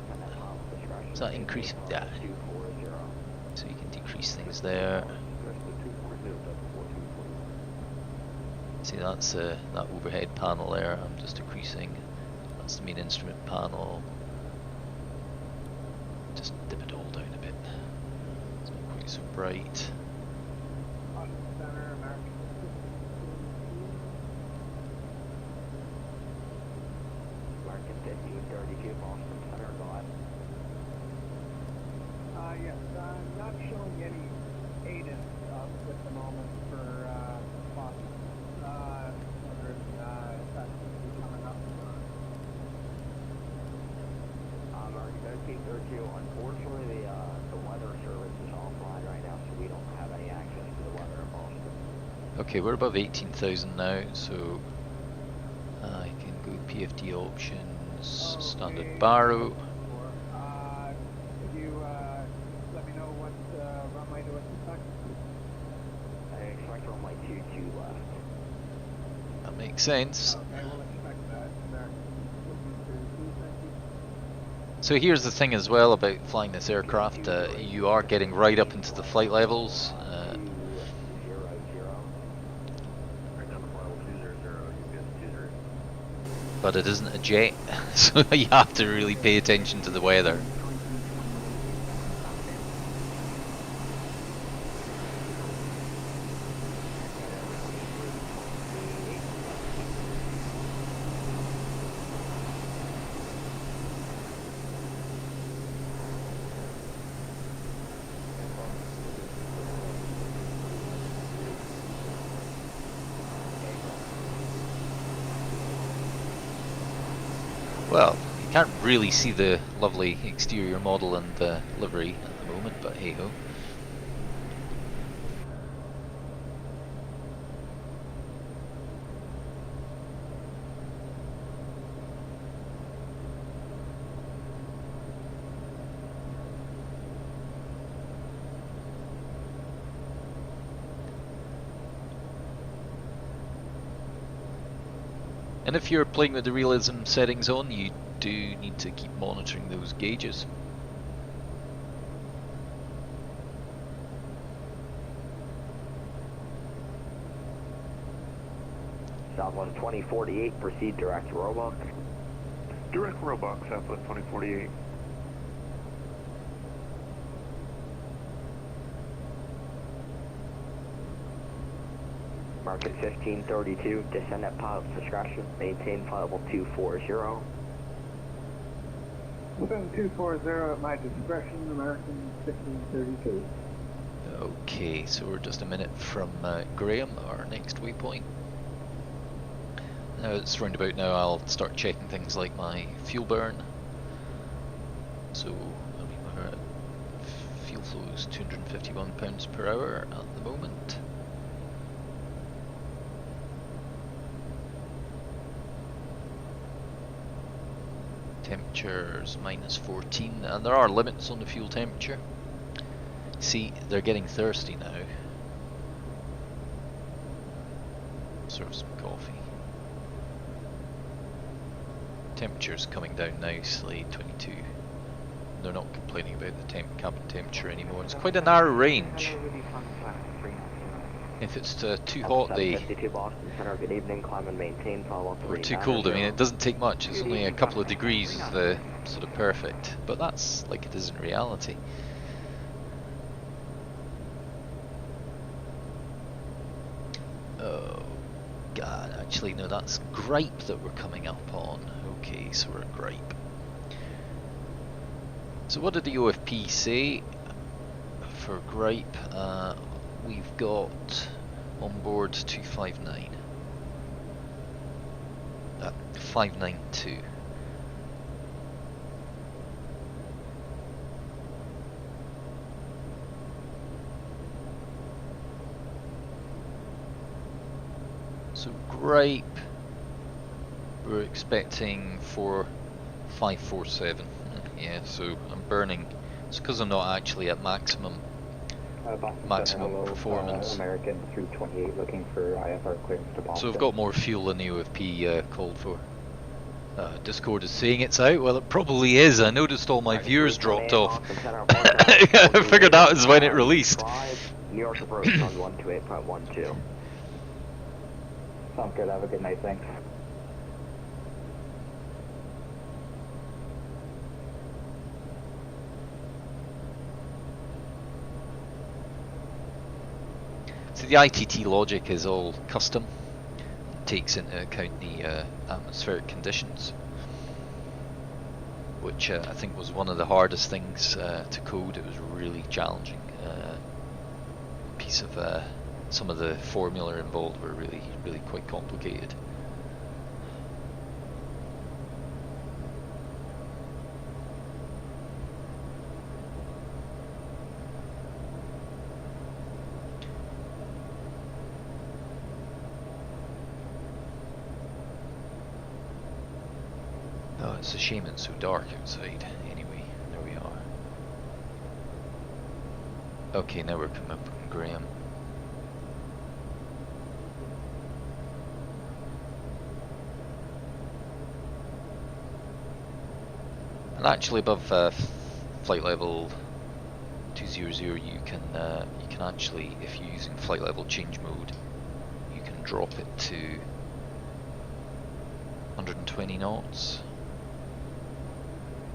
does that increase? Yeah. So you can decrease things there. See, that's that overhead panel there. I'm just decreasing. That's the main instrument panel. Just dip it all down a bit. It's not quite so bright. Market 1532, Boston Center, go ahead. Yes, I'm not showing any ADIS at the moment for Boston. Whether it's that's coming up. Market 1532, unfortunately the weather service is offline right now, so we don't have any access to the weather in Boston. Okay, we're above 18,000 now, so I can go PFD options, standard Barrow. Could you let me know what runway to expect? I expect runway 22 left. That makes sense. Okay, we'll expect that. There. So here's the thing as well about flying this aircraft, you are getting right up into the flight levels. 200. But it isn't a jet, so you have to really pay attention to the weather. Well, you can't really see the lovely exterior model and the livery at the moment, but hey ho. And if you're playing with the realism settings on, you do need to keep monitoring those gauges. Southwest 2048, proceed direct to Roebuck. Direct Roebuck, Southwest 2048. Market 1532, descend at pilot's discretion, maintain flight level 240. 7240 at my discretion, American 1532. Okay, so we're just a minute from Graham, our next waypoint. Now it's round about now, I'll start checking things like my fuel burn. So, I mean, we're at fuel flow is 251 pounds per hour at the moment. Temperatures minus 14, and there are limits on the fuel temperature. See, they're getting thirsty now. Serve some coffee. Temperature's coming down nicely, 22. They're not complaining about the cabin temperature anymore. It's quite a narrow range. If it's too hot, they Good evening, climb and maintain flight level or too cold. I mean, it doesn't take much. It's only a couple of degrees is the sort of perfect, but that's like it is in reality. Oh God, actually no, that's Gripe that we're coming up on. Okay, so we're at Gripe. So what did the OFP say for Gripe? We've got on board 259. 592. So Gripe, we're expecting 4547. Yeah, so I'm burning. It's because I'm not actually at maximum performance. American 328 looking for IFR clearance to Boston. So we've got more fuel than the OFP called for. Discord is saying it's out. Well, it probably is. I noticed all my viewers dropped off. I figured that was when it released. New York approach on 128.12. Sounds good. Have a good night. Thanks. So the ITT logic is all custom. It takes into account the atmospheric conditions, which I think was one of the hardest things to code. It was really challenging. Piece of some of the formula involved were really quite complicated. Oh, it's a shame it's so dark outside. Anyway, there we are. Okay, now we're coming up on Graham. And actually above flight level 200 you can actually, if you're using flight level change mode, you can drop it to 120 knots,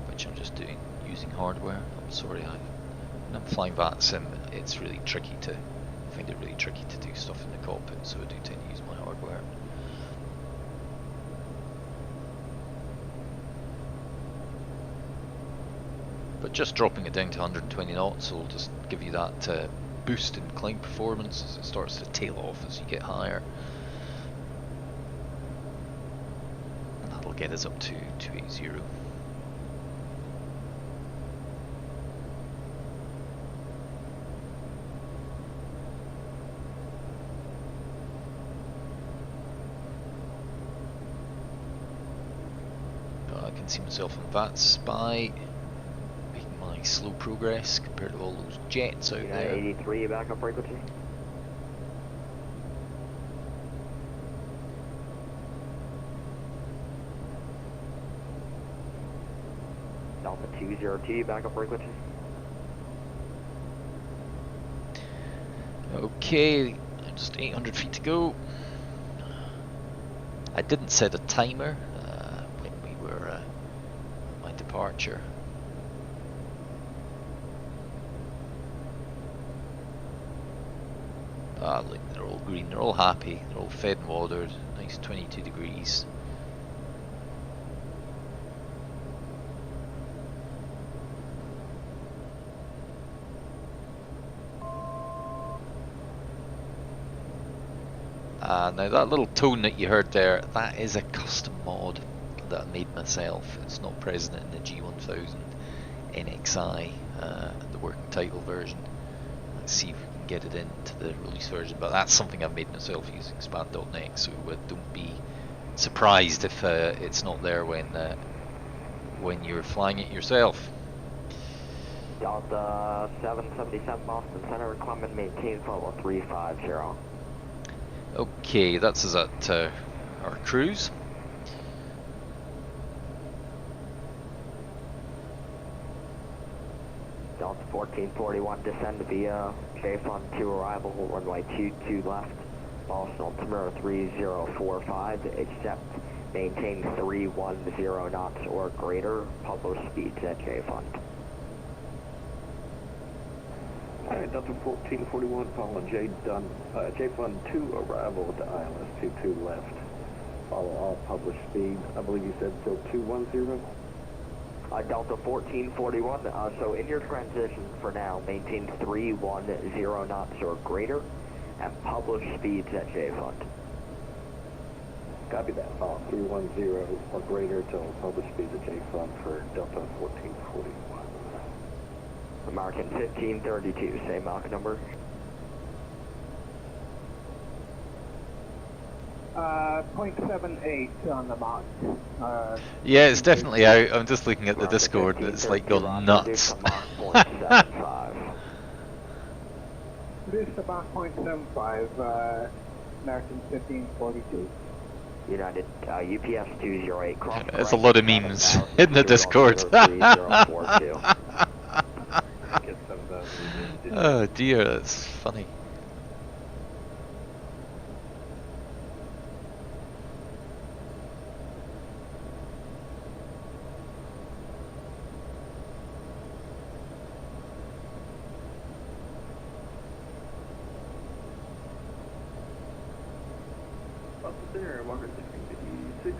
which I'm just doing using hardware. I'm sorry, when I'm flying VATSIM, it's really tricky to find it really tricky to do stuff in the cockpit, so I do tend to use my hardware. But just dropping it down to 120 knots will just give you that boost in climb performance as it starts to tail off as you get higher. And that'll get us up to 280. But I can see myself on VATSPY. Slow progress compared to all those jets out there. 83 backup frequency. Delta 202 backup frequency. Okay, just 800 feet to go. I didn't set a timer when we were at my departure. Look, they're all green, they're all happy, they're all fed and watered, nice 22 degrees. Now that little tone that you heard there, that is a custom mod that I made myself. It's not present in the G1000 NXI, the working title version. Let's see if we can get it into the release version, but that's something I've made myself using span.net, so don't be surprised if it's not there when you're flying it yourself. Delta 777 Boston Center, climb and maintain level 350. Okay, that's us at our cruise. Delta 1441, descend via JFund 2 arrival, runway 22 left, Boston altimeter 3045, accept, maintain 310 knots or greater, publish speeds at JFund. Alright, Delta 1441, following JFund 2 arrival with the ILS 22 left. Follow all published speed. I believe you said still 210? Delta 1441, so in your transition for now, maintain 310 knots or greater, and publish speeds at JFund. Copy that. 310 or greater till published speeds at JFund for Delta 1441. American 1532, same Mach number. 0.78 on the Mach. Yeah, it's definitely out. I'm just looking at the Discord and it's like gone nuts. Reduce to Mach 0.75, American 1542. United UPS 208. There's a lot of memes in the Discord. Oh dear, that's funny. Center, Walker 1656,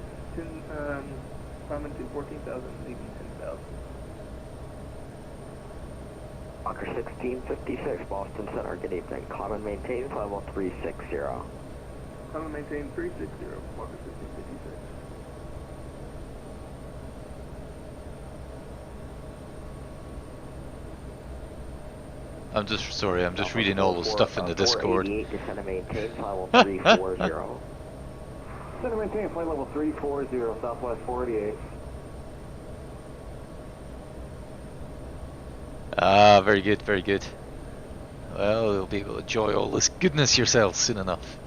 common to 14,000, leaving 10,000. Walker 1656, Boston Center, good evening. Common maintains level 360. Common maintain 360, Walker 1656. I'm just sorry, I'm just reading all the stuff in the Discord. Descend and maintain level 340. Center maintain flight level 340, Southwest 48. Ah, very good, very good. Well, you'll be able to enjoy all this goodness yourself soon enough.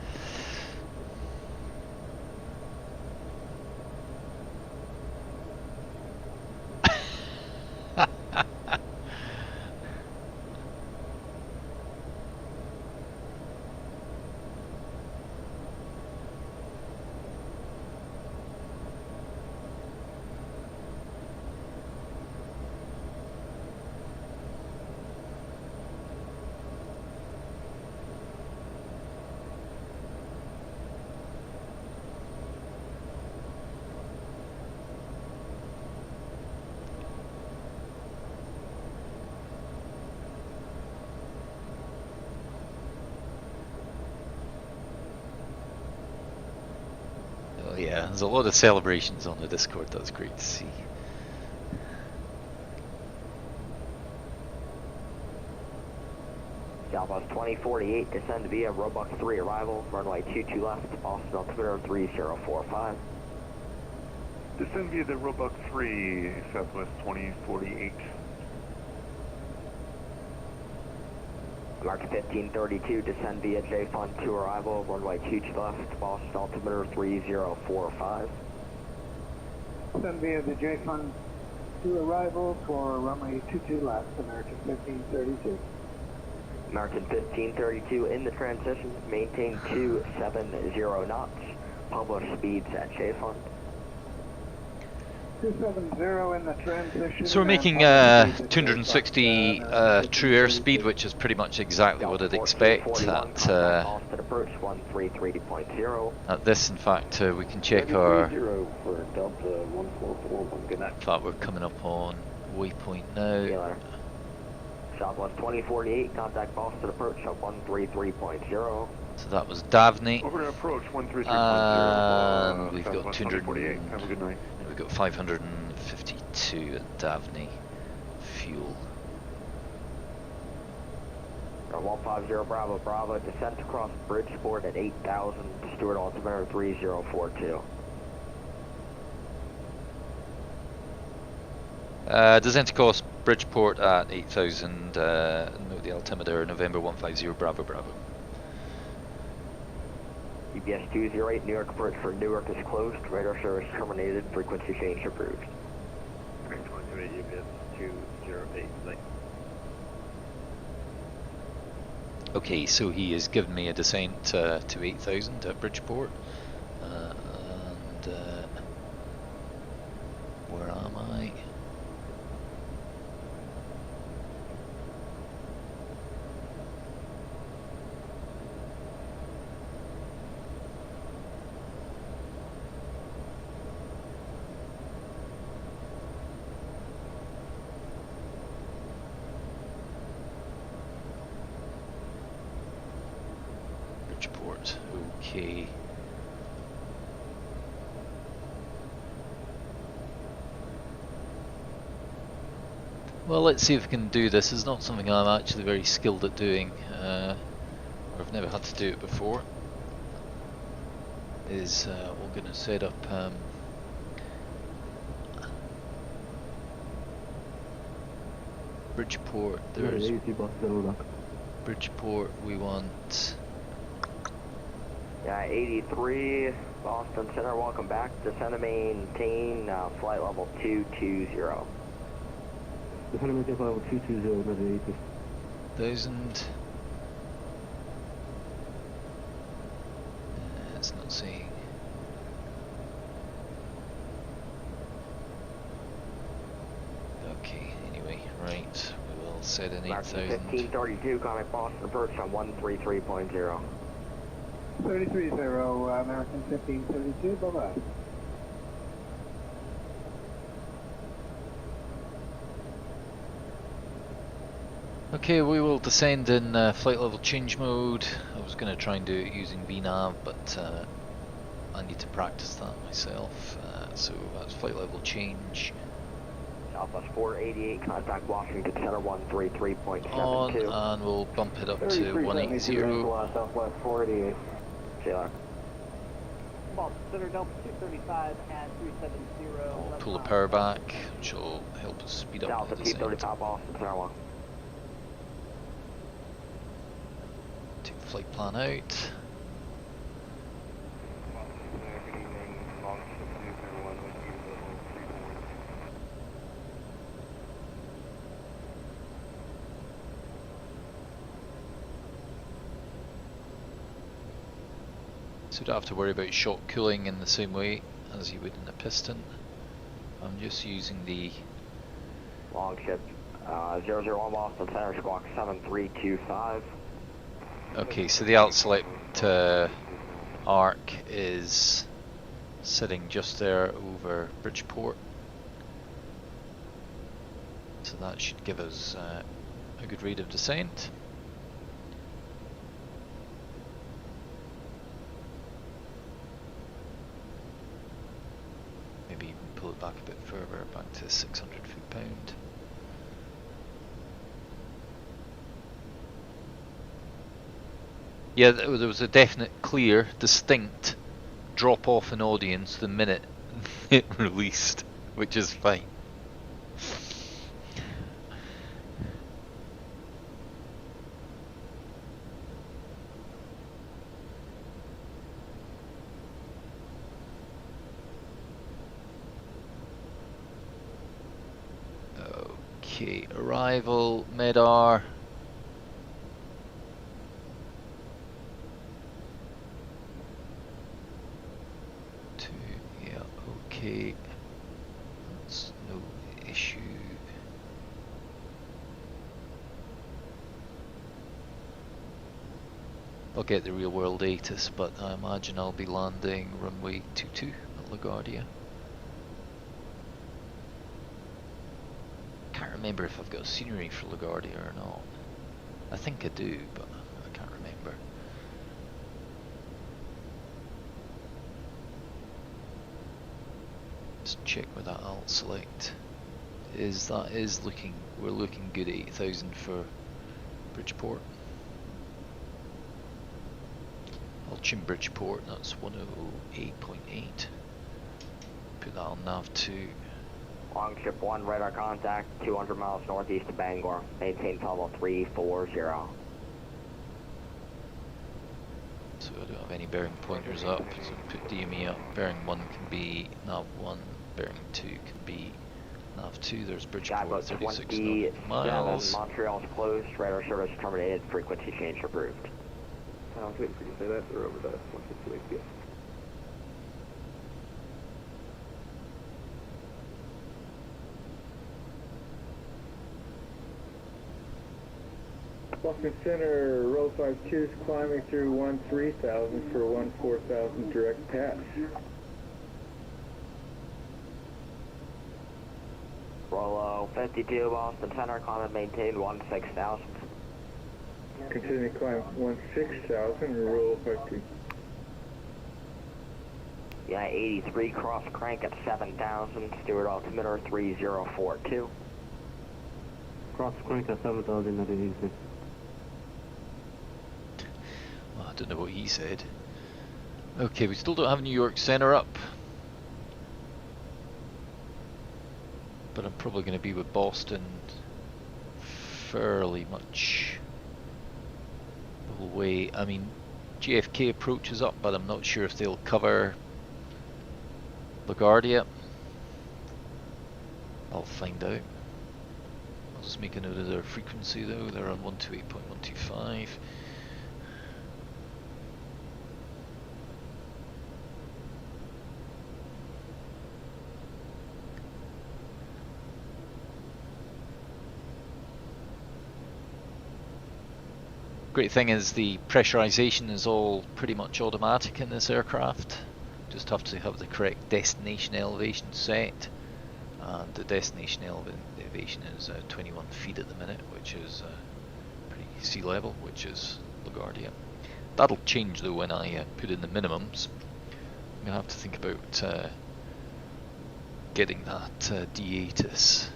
Yeah, there's a lot of celebrations on the Discord. That's great to see. Southwest 2048, descend via Roebuck 3 arrival, runway 22 left, Boston altimeter 3045. Descend via the Roebuck 3, Southwest 2048. Mark 1532, descend via J-Fun 2 arrival, runway 22 left, Boston altimeter 3045. Descend via the J-Fun 2 arrival for runway 22 left, American 1532. American 1532 in the transition, maintain 270 knots, publish speeds at J-Fun. 270 in the transition. So we're making 260 true airspeed, which is pretty much exactly what I'd expect at this. In fact, we can check our. In fact, we're coming up on waypoint now. Southwest 2048, contact Boston approach at 133.0. So that was Davney. Over to approach 133.0. And we've got Southwest 200. 2048. Have a good night. We've got 552 at Davney fuel. 150 Bravo Bravo, descent across Bridgeport at 8,000, Stewart altimeter 3042. Descent across Bridgeport at 8,000, note the altimeter, November 150 Bravo Bravo. UBS 208, New York approach for Newark is closed, radar service terminated, frequency change approved. 208, UBS 208, thanks. Okay, so he has given me a descent to 8,000 at Bridgeport, and where am I? Bridgeport, okay. Well, let's see if we can do this. It's not something I'm actually very skilled at doing, or I've never had to do it before. We're going to set up Bridgeport. There's Bridgeport. We want. 83, Boston Center, welcome back. Descend and maintain flight level 220. Descend and maintain flight level 220, ready 80. 1,000. It's not saying. Okay, anyway, right. We will set an 8,000. 1532, contact Boston approach on 133.0. 330, American 1532, bye-bye. Okay, we will descend in flight level change mode. I was going to try and do it using VNAV, but I need to practice that myself. So that's flight level change. Southwest 488, contact Washington Center 133.72. On, and we'll bump it up to 180. Southwest 488. Sailor. Boston Center Delta 235 at 370. We'll pull the power back, which will help us speed up Delta the descent. 235, Boston Center 1. Take the flight plan out. So you don't have to worry about shock cooling in the same way as you would in a piston. I'm just using the Longship 001 Boston Center, squawk 7325. Okay, so the out-select arc is sitting just there over Bridgeport. So that should give us a good rate of descent. back a bit further, back to 600 foot-pound. Yeah, there was a definite, clear, distinct drop-off in audience the minute it released, which is fine. Okay, arrival, MEDAR. Yeah, okay. That's no issue. I'll get the real world ATIS, but I imagine I'll be landing runway 22 at LaGuardia. Can't remember if I've got scenery for LaGuardia or not. I think I do, but I can't remember. Let's check with that alt select. That is looking, we're looking good at 8,000 for Bridgeport. I'll tune Bridgeport, that's 108.8. Put that on nav 2. Longship 1, radar contact, 200 miles northeast of Bangor. Maintain level 340. So I don't have any bearing pointers up, so put DME up. Bearing 1 can be nav 1, bearing 2 can be nav 2. There's Bridgeport, 36 nautical miles. Montreal's closed, radar service terminated, frequency change approved. I was waiting for you to say that, they're over the 162 APS. Boston Center, row 52 is climbing through 13,000 for 14,000 direct pass. Rollo 52, Boston Center, climb and maintain 16,000. Continuing to climb 16,000, roll 52. Yeah, 83, cross crank at 7,000, steward altimeter 3042. Cross crank at 7,000 at easy. Well, I don't know what he said. Okay, we still don't have New York Center up. But I'm probably going to be with Boston fairly much the whole way. I mean, JFK approaches up, but I'm not sure if they'll cover LaGuardia. I'll find out. I'll just make a note of their frequency though. They're on 128.125. Great thing is the pressurization is all pretty much automatic in this aircraft. Just have to have the correct destination elevation set, and the destination elevation is 21 feet at the minute, which is pretty sea level, which is LaGuardia. That'll change though when I put in the minimums. I'm gonna have to think about getting that D-ATIS.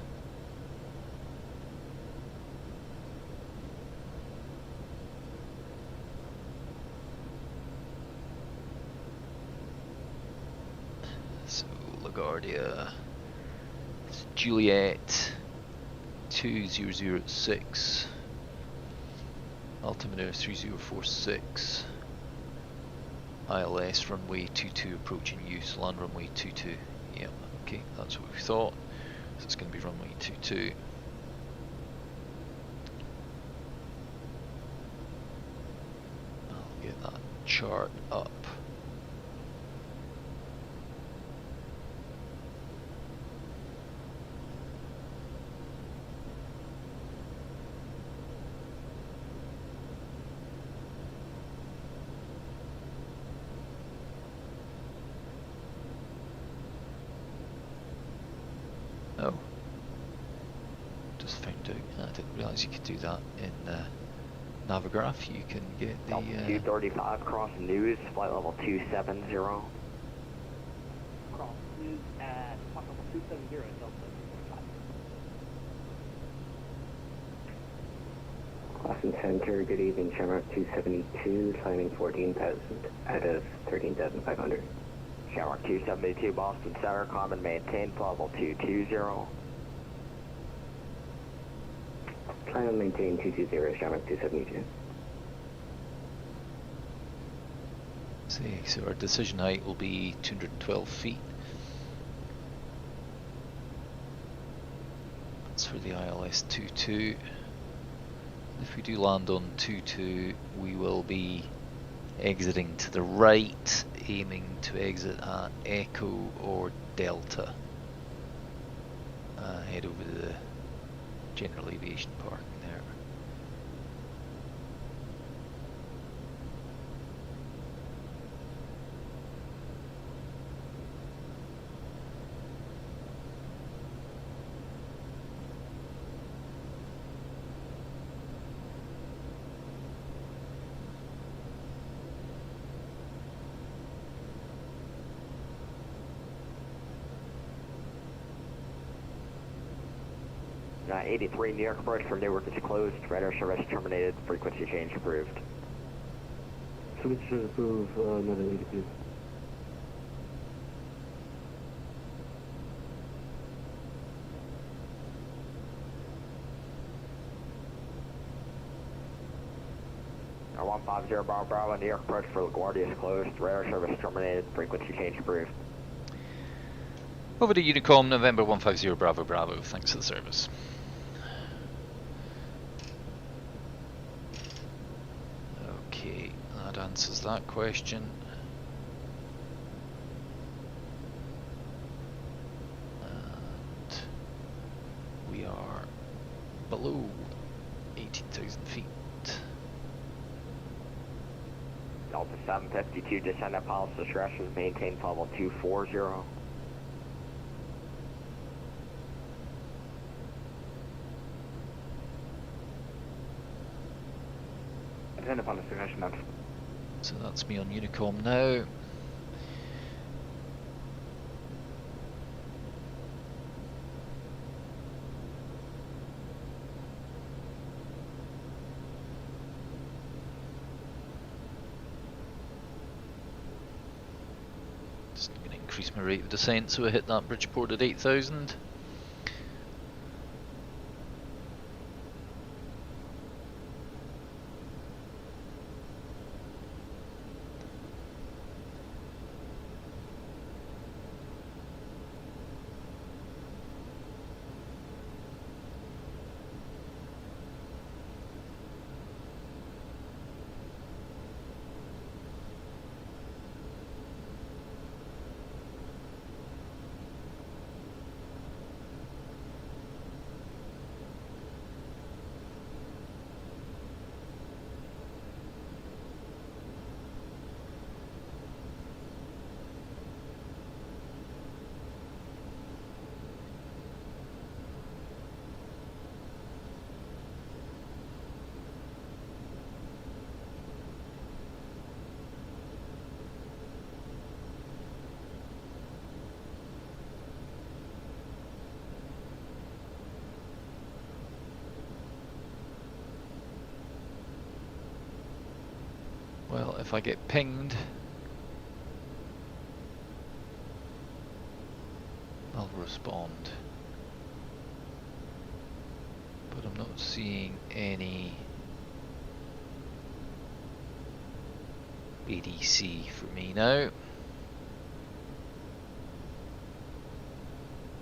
So LaGuardia, it's Juliet 2006, altimeter 3046, ILS runway 22 approaching use, land runway 22. Yep, okay, that's what we thought. So it's going to be runway 22. I'll get that chart up. Oh, just found out. I didn't realise you could do that in Navigraph. You can get the 235 cross news, flight level 270. Cross news at flight level 270. 270 at Delta 2.5. Boston Center, good evening, Shamrock 272, climbing 14,000 out of 13,500. Shamrock 272, Boston Center, common maintain level 220. Climb and maintain 220, Shamrock 272. See, so our decision height will be 212 feet. That's for the ILS 22. If we do land on 22, we will be exiting to the right, aiming to exit at Echo or Delta. Head over to the General Aviation Parking there. Uh, 83 New York approach from Newark is closed. Radar service terminated. Frequency change approved. Switch to approve another 82. Our 150 Bravo Bravo New York approach for LaGuardia is closed. Radar service terminated. Frequency change approved. Over to Unicom, November 150 Bravo Bravo. Thanks for the service. Okay, that answers that question. And we are below 18,000 feet. Delta 752, descend at Palace discretion, maintain level 240. Descend upon the discretion, that's So that's me on Unicom now. Just going to increase my rate of descent so I hit that Bridgeport at 8,000. Well, if I get pinged, I'll respond. But I'm not seeing any ADC for me now.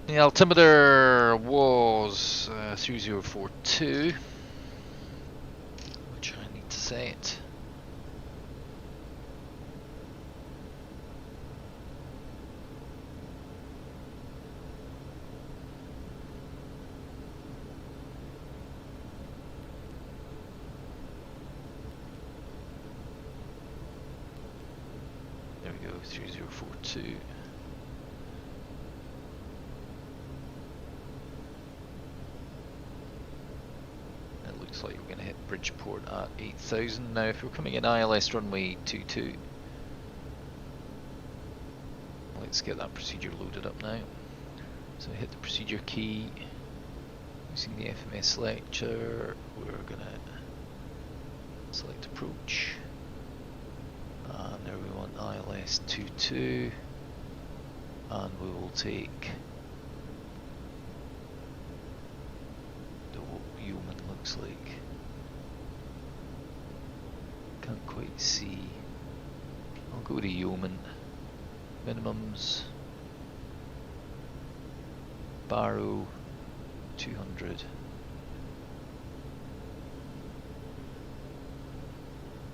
The altimeter was 3042, which I need to set. There we go, 3042. It looks like we're going to hit Bridgeport at 8,000. Now if we're coming in ILS runway 22, let's get that procedure loaded up now. So hit the procedure key. Using the FMS selector, we're gonna select approach. And there we want ILS 22. And we will take what human looks like. Can't quite see. I'll go to human. Minimums. Barrow 200.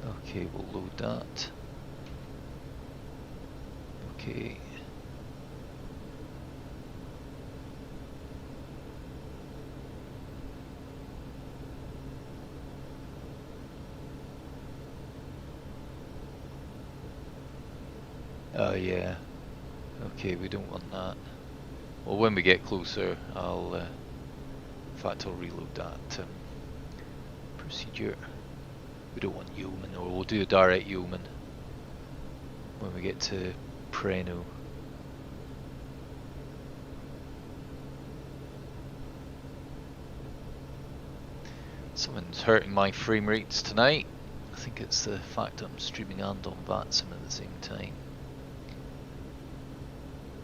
Okay, we'll load that. Okay. Oh yeah. Okay, we don't want that. Well, when we get closer, in fact, I'll reload that procedure. We don't want yeoman, or we'll do a direct yeoman when we get to Preno. Someone's hurting my frame rates tonight. I think it's the fact that I'm streaming and on VATSIM at the same time.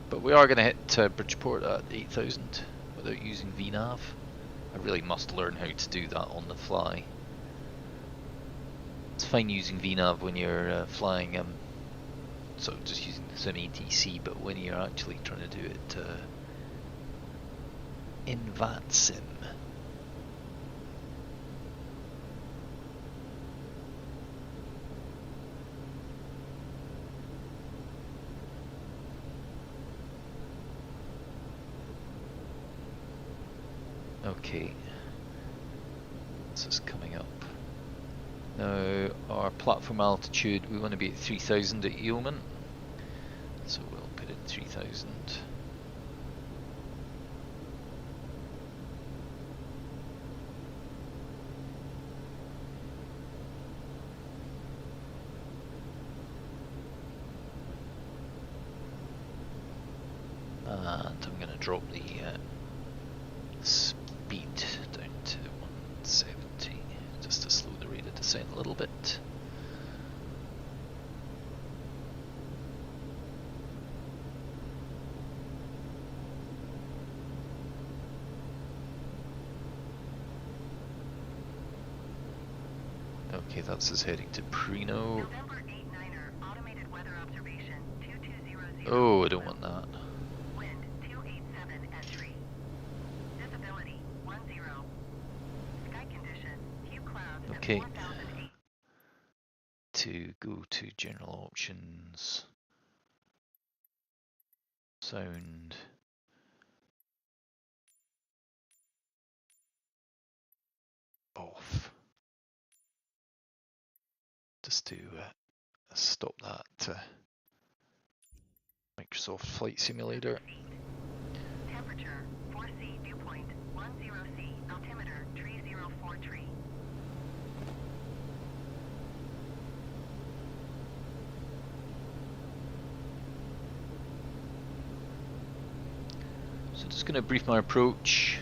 But we are going to hit Bridgeport at 8,000 without using VNAV. I really must learn how to do that on the fly. It's fine using VNAV when you're flying, sort of just using the sim ATC, but when you're actually trying to do it in VATSIM. Okay, this is coming up. Now our platform altitude, we want to be at 3,000 at Yeoman, so we'll put in 3,000. And I'm going to drop the speed down to 170 just to slow the rate of descent a little bit. Okay, that's us heading to Preno. Oh, I don't want that. Okay, to go to general options, sound, off, just to stop that Microsoft Flight Simulator. Temperature 4C viewpoint 10C altimeter 3043. So just going to brief my approach.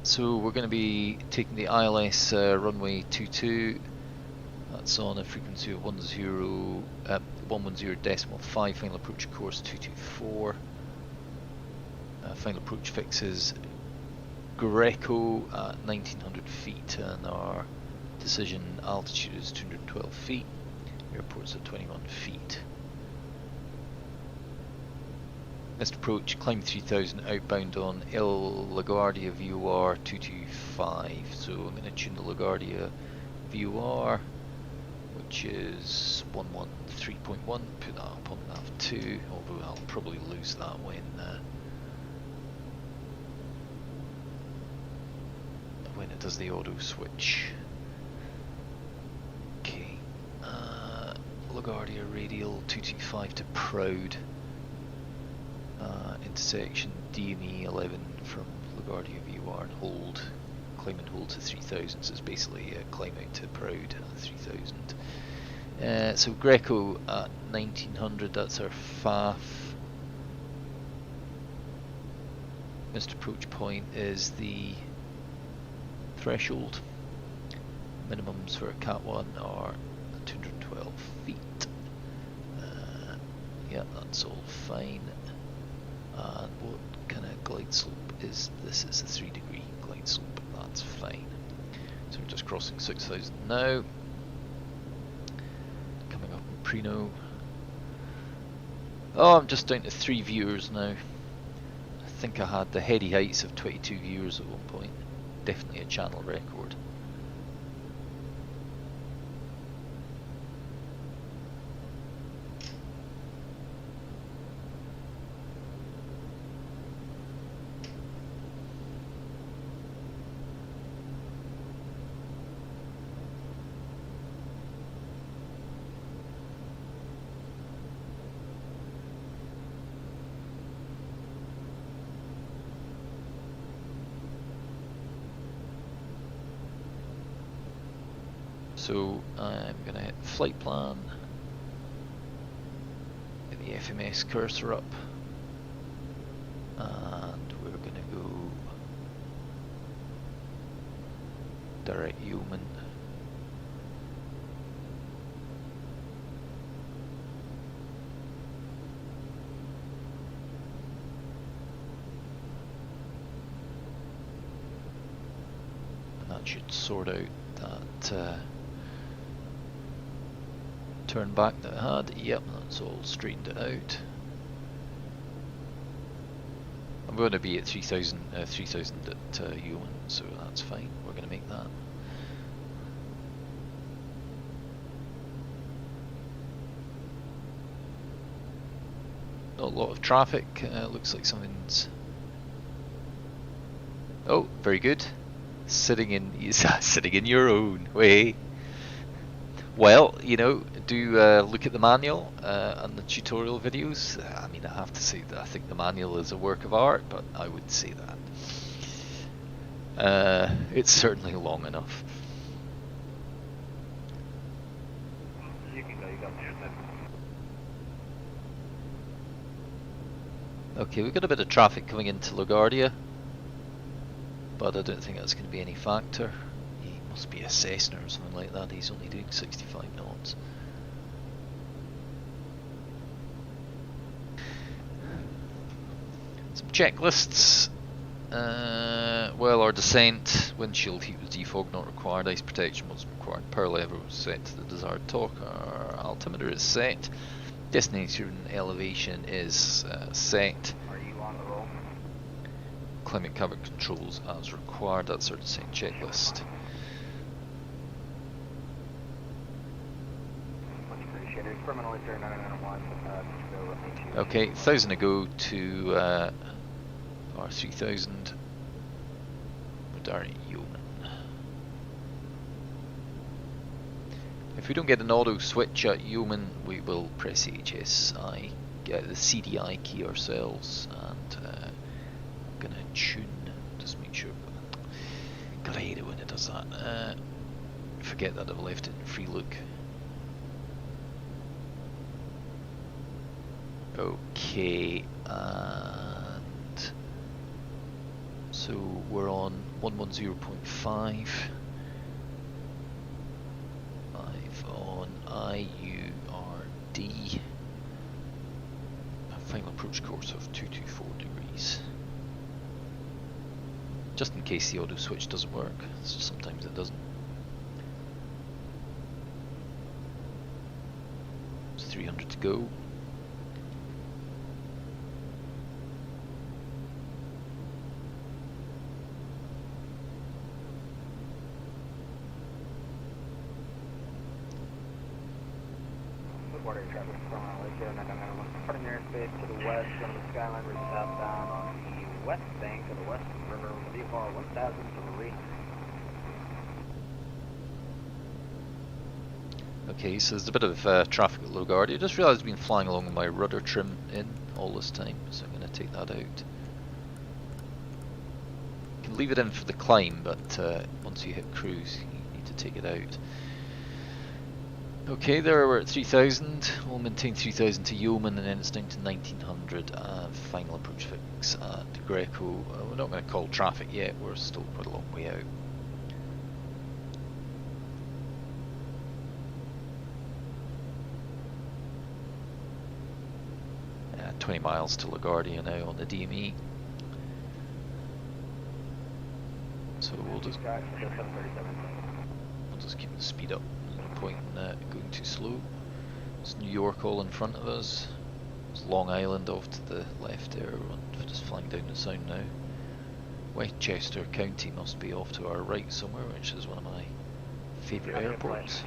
So we're going to be taking the ILS runway 22. That's on a frequency of 110.5. Final approach course 224. Final approach fixes Greco at 1900 feet, and our decision altitude is 212 feet. Airport's at 21 feet. Next approach, climb 3000 outbound on El LaGuardia VOR 225. So I'm going to tune the LaGuardia VOR, which is 113.1. Put that up on nav2, although I'll probably lose that when it does the auto switch. Okay, LaGuardia radial 225 to Proud. Intersection DME 11 from LaGuardia VOR and hold, climb and hold to 3000, so it's basically climb out to Proud at 3000. So Greco at 1900, that's our FAF. Missed approach point is the threshold. Minimums for a Cat 1 are 212 feet. Yeah, that's all fine. And what kind of glide slope is this? Is a 3-degree glide slope. That's fine. So we're just crossing 6,000 now. Coming up in Prino. Oh, I'm just down to 3 viewers now. I think I had the heady heights of 22 viewers at one point. Definitely a channel record. So I'm going to hit flight plan, get the FMS cursor up, and we're going to go direct Yeoman. And that should sort out that turn back that I had. Yep, that's all straightened it out. I'm going to be at 3,000 at Yeoman, so that's fine. We're going to make that. Not a lot of traffic. Looks like something's. Oh, very good. Sitting in your own way. Well, you know, do look at the manual and the tutorial videos. I mean, I have to say that I think the manual is a work of art, but I would say that. It's certainly long enough. You can go, you got Okay, we've got a bit of traffic coming into LaGuardia, but I don't think that's going to be any factor. Must be a Cessna or something like that. He's only doing 65 knots. Some checklists. Well, our descent, windshield heat was defog not required, ice protection was required, power lever was set to the desired torque, our altimeter is set, destination elevation is set. Are you on the roll? Climate cabin controls as required. That's our descent checklist. Okay, 1,000 to go to our 3,000 with our Yeoman. If we don't get an auto switch at Yeoman, we will press HSI, get the CDI key ourselves, and I'm gonna tune, just make sure. Gotta hate it when it does that. Forget that I've left it in free look. Okay, and so we're on 110.5. 5 on IURD. Final approach course of 224 degrees. Just in case the auto switch doesn't work, so sometimes it doesn't. It's 300 to go. Departing airspace to the west, going to the skyline route southbound on the west bank of the West River, VFR 1003. Okay, so there's a bit of traffic at LaGuardia. I just realised I've been flying along with my rudder trim in all this time, so I'm going to take that out. You can leave it in for the climb, but once you hit cruise, you need to take it out. Okay, there we're at 3000. We'll maintain 3000 to Yeoman, and then it's down to 1900. Final approach fix at Greco. We're not going to call traffic yet. We're still quite a long way out. 20 miles to LaGuardia now on the DME. So we'll just keep the speed up. There's no point in going too slow. It's New York all in front of us. It's Long Island off to the left there. We're just flying down the sound now. Westchester County must be off to our right somewhere, which is one of my favourite airports.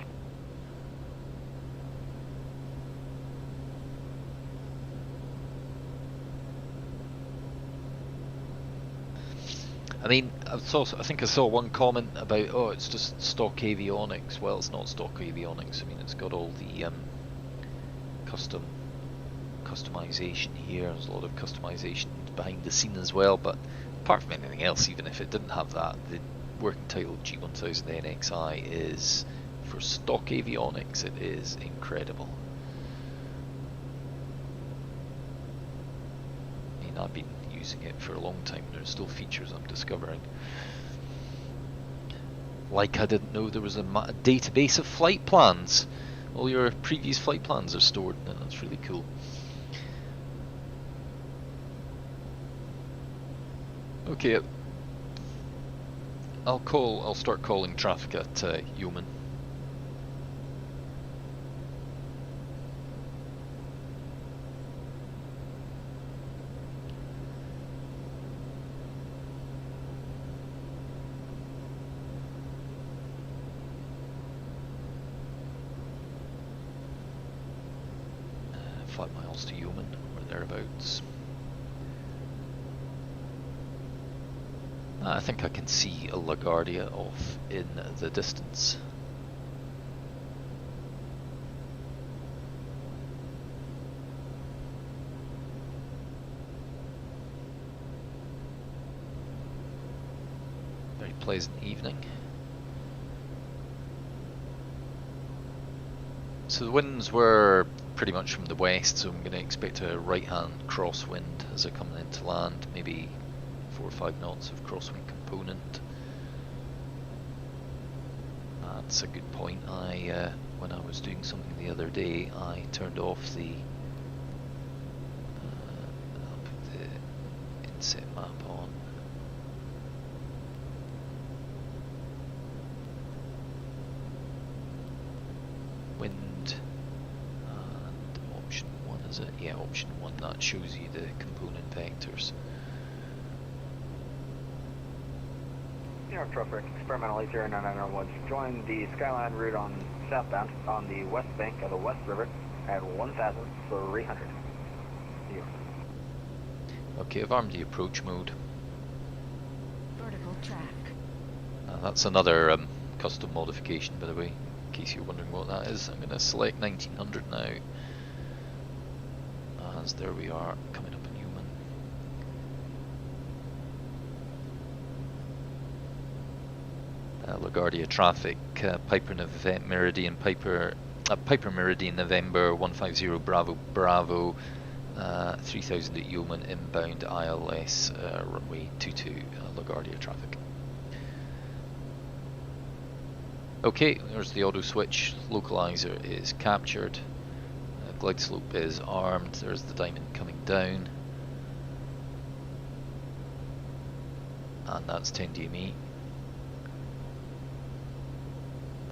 I mean, I think I saw one comment about, oh, it's just stock avionics. Well, it's not stock avionics. I mean, it's got all the customization here. There's a lot of customization behind the scene as well. But apart from anything else, even if it didn't have that, the working title G1000 NXI is, for stock avionics, it is incredible. I mean, I've been using it for a long time. There's still features I'm discovering. Like I didn't know there was a database of flight plans. All your previous flight plans are stored, and that's really cool. Okay, I'll start calling traffic at Yeoman. To Yeoman or thereabouts. I think I can see a LaGuardia off in the distance. Very pleasant evening. So the winds were pretty much from the west, so I'm going to expect a right-hand crosswind as I come into land, maybe 4 or 5 knots of crosswind component. That's a good point. When I was doing something the other day, I turned off the I'll put the inset map on. Wind. Is it? Yeah, option 1, that shows you the component vectors. New York Traffic, experimental 80991, join the Skyline route on southbound on the west bank of the West River at 1,300. New York. Okay, I've armed the approach mode. Vertical track. That's another custom modification, by the way, in case you're wondering what that is. I'm going to select 1900 now. As there we are, coming up in Yeoman. LaGuardia traffic, Piper Meridian, Piper Meridian November 150 Bravo Bravo, 3000 at Yeoman, inbound ILS runway 22 LaGuardia traffic. Okay, there's the auto switch, localizer is captured. Glide slope is armed. There's the diamond coming down, and that's 10 DME.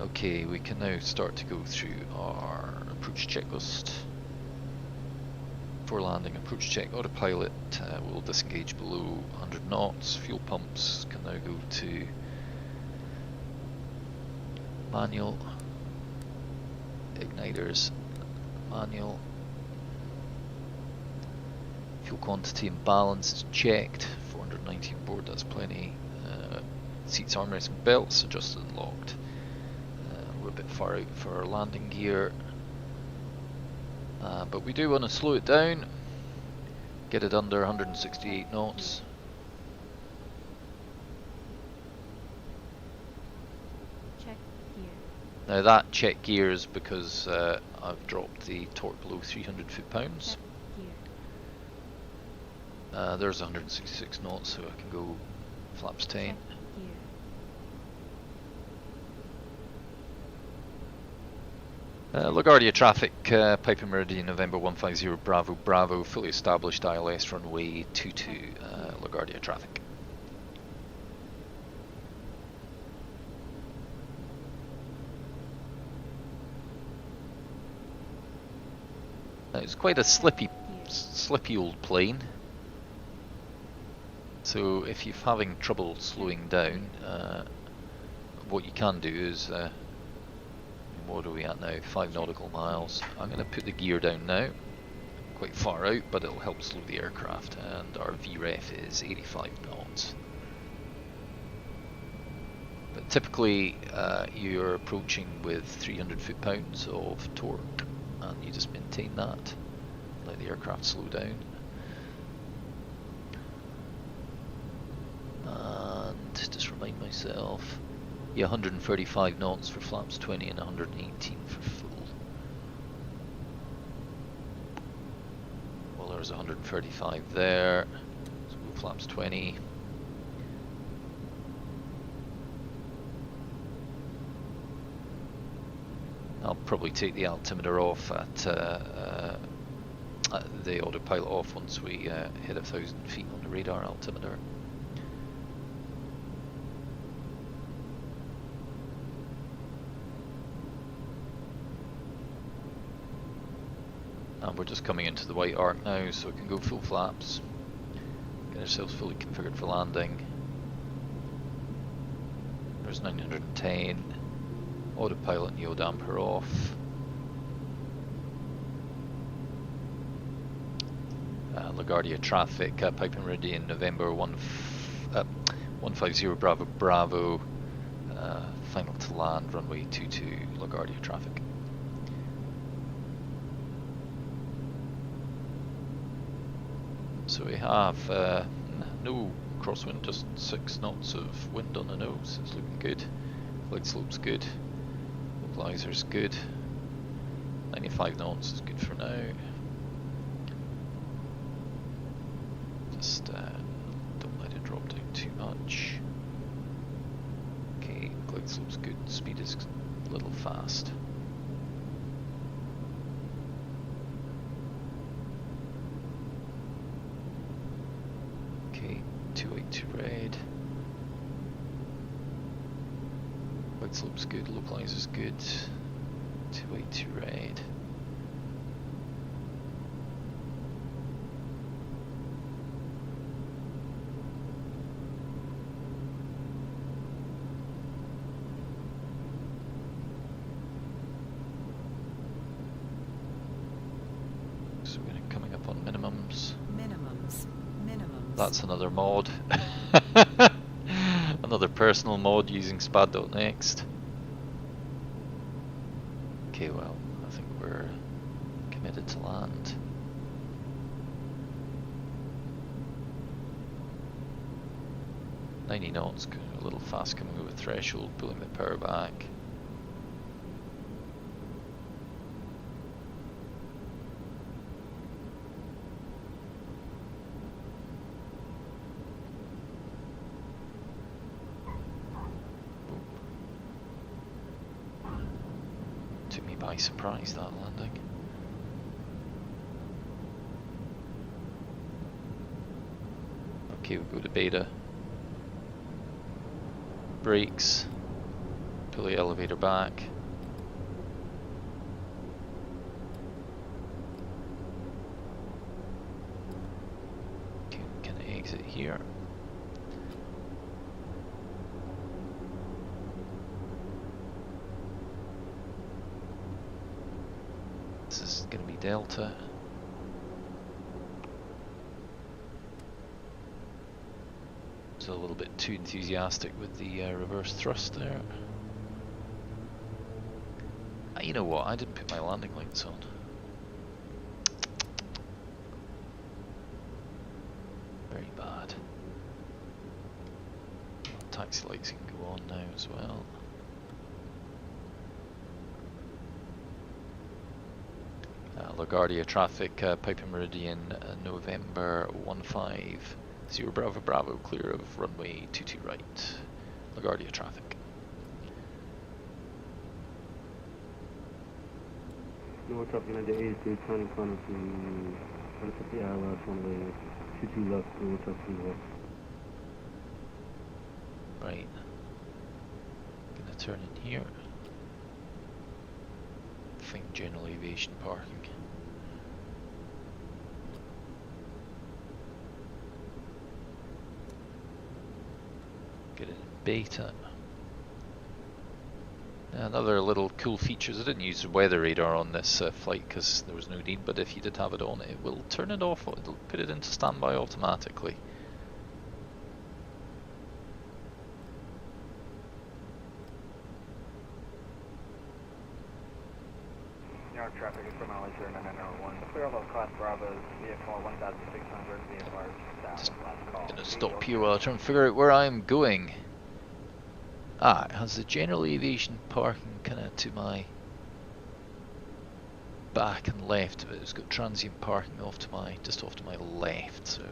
Okay, we can now start to go through our approach checklist. For landing, approach check, autopilot will disengage below 100 knots. Fuel pumps can now go to manual. Igniters manual. Fuel quantity and balance is checked. 490 on board, that's plenty. Seats, armrests and belts adjusted and locked. We're a bit far out for our landing gear, but we do want to slow it down, get it under 168 knots. Check here. Now that check gears because I've dropped the torque below 300 foot-pounds. There's 166 knots, so I can go flaps 10. LaGuardia traffic, Piping Meridian, November 150 Bravo Bravo, fully established ILS runway 22, LaGuardia traffic. It's quite a slippy old plane. So if you're having trouble slowing down, what you can do is, what are we at now? 5 nautical miles. I'm going to put the gear down now, quite far out, but it'll help slow the aircraft. And our VREF is 85 knots. But typically, you're approaching with 300 foot-pounds of torque, and you just maintain that. Let the aircraft slow down. And just remind myself, yeah, 135 knots for flaps 20 and 118 for full. Well, there's 135 there, so go flaps 20. I'll probably take the altimeter off at the autopilot off once we hit 1,000 feet on the radar altimeter. And we're just coming into the white arc now, so we can go full flaps. Get ourselves fully configured for landing. There's 910. Autopilot and yaw damper off. LaGuardia traffic, Piping Meridian, November 150 Bravo Bravo. Final to land, runway 22, LaGuardia traffic. So we have no crosswind, just 6 knots of wind on the nose. It's looking good. Flight slope's good. Localizer's good. 95 knots is good for now. Just don't let it drop down too much. Okay, glide slope's good. Speed is a little fast. Okay, 282 red. Glide slope's good, localizer's good. 282 red. So we're coming up on minimums. Minimums. That's another mod. Another personal mod using spad.next. Okay, well, I think we're committed to land. "90 knots, a little fast coming over threshold, pulling the power back. Took me by surprise, that landing. Okay, we'll go to beta. Brakes. Pull the elevator back. Okay, we can exit here. This is going to be Delta. A little bit too enthusiastic with the reverse thrust there. You know what, I didn't put my landing lights on. Very bad. Taxi lights can go on now as well. LaGuardia traffic, Piper Meridian, November 15, 0 Bravo Bravo, clear of runway 22 right. LaGuardia traffic. North up United 83, turning corner to 150 ILS, runway 22 left, north up to left. Right. Gonna turn in here. Find general aviation parking. Get it in beta. Another little cool feature is I didn't use weather radar on this flight because there was no need, but if you did have it on, it will turn it off, it'll put it into standby automatically. New York traffic is from LA 0991. Clear of class Bravo's VFR 1600, VFR Just gonna stop here while I try and figure out where I'm going. Ah, it has the general aviation parking kind of to my back and left, but it's got transient parking off to my, just off to my left, so...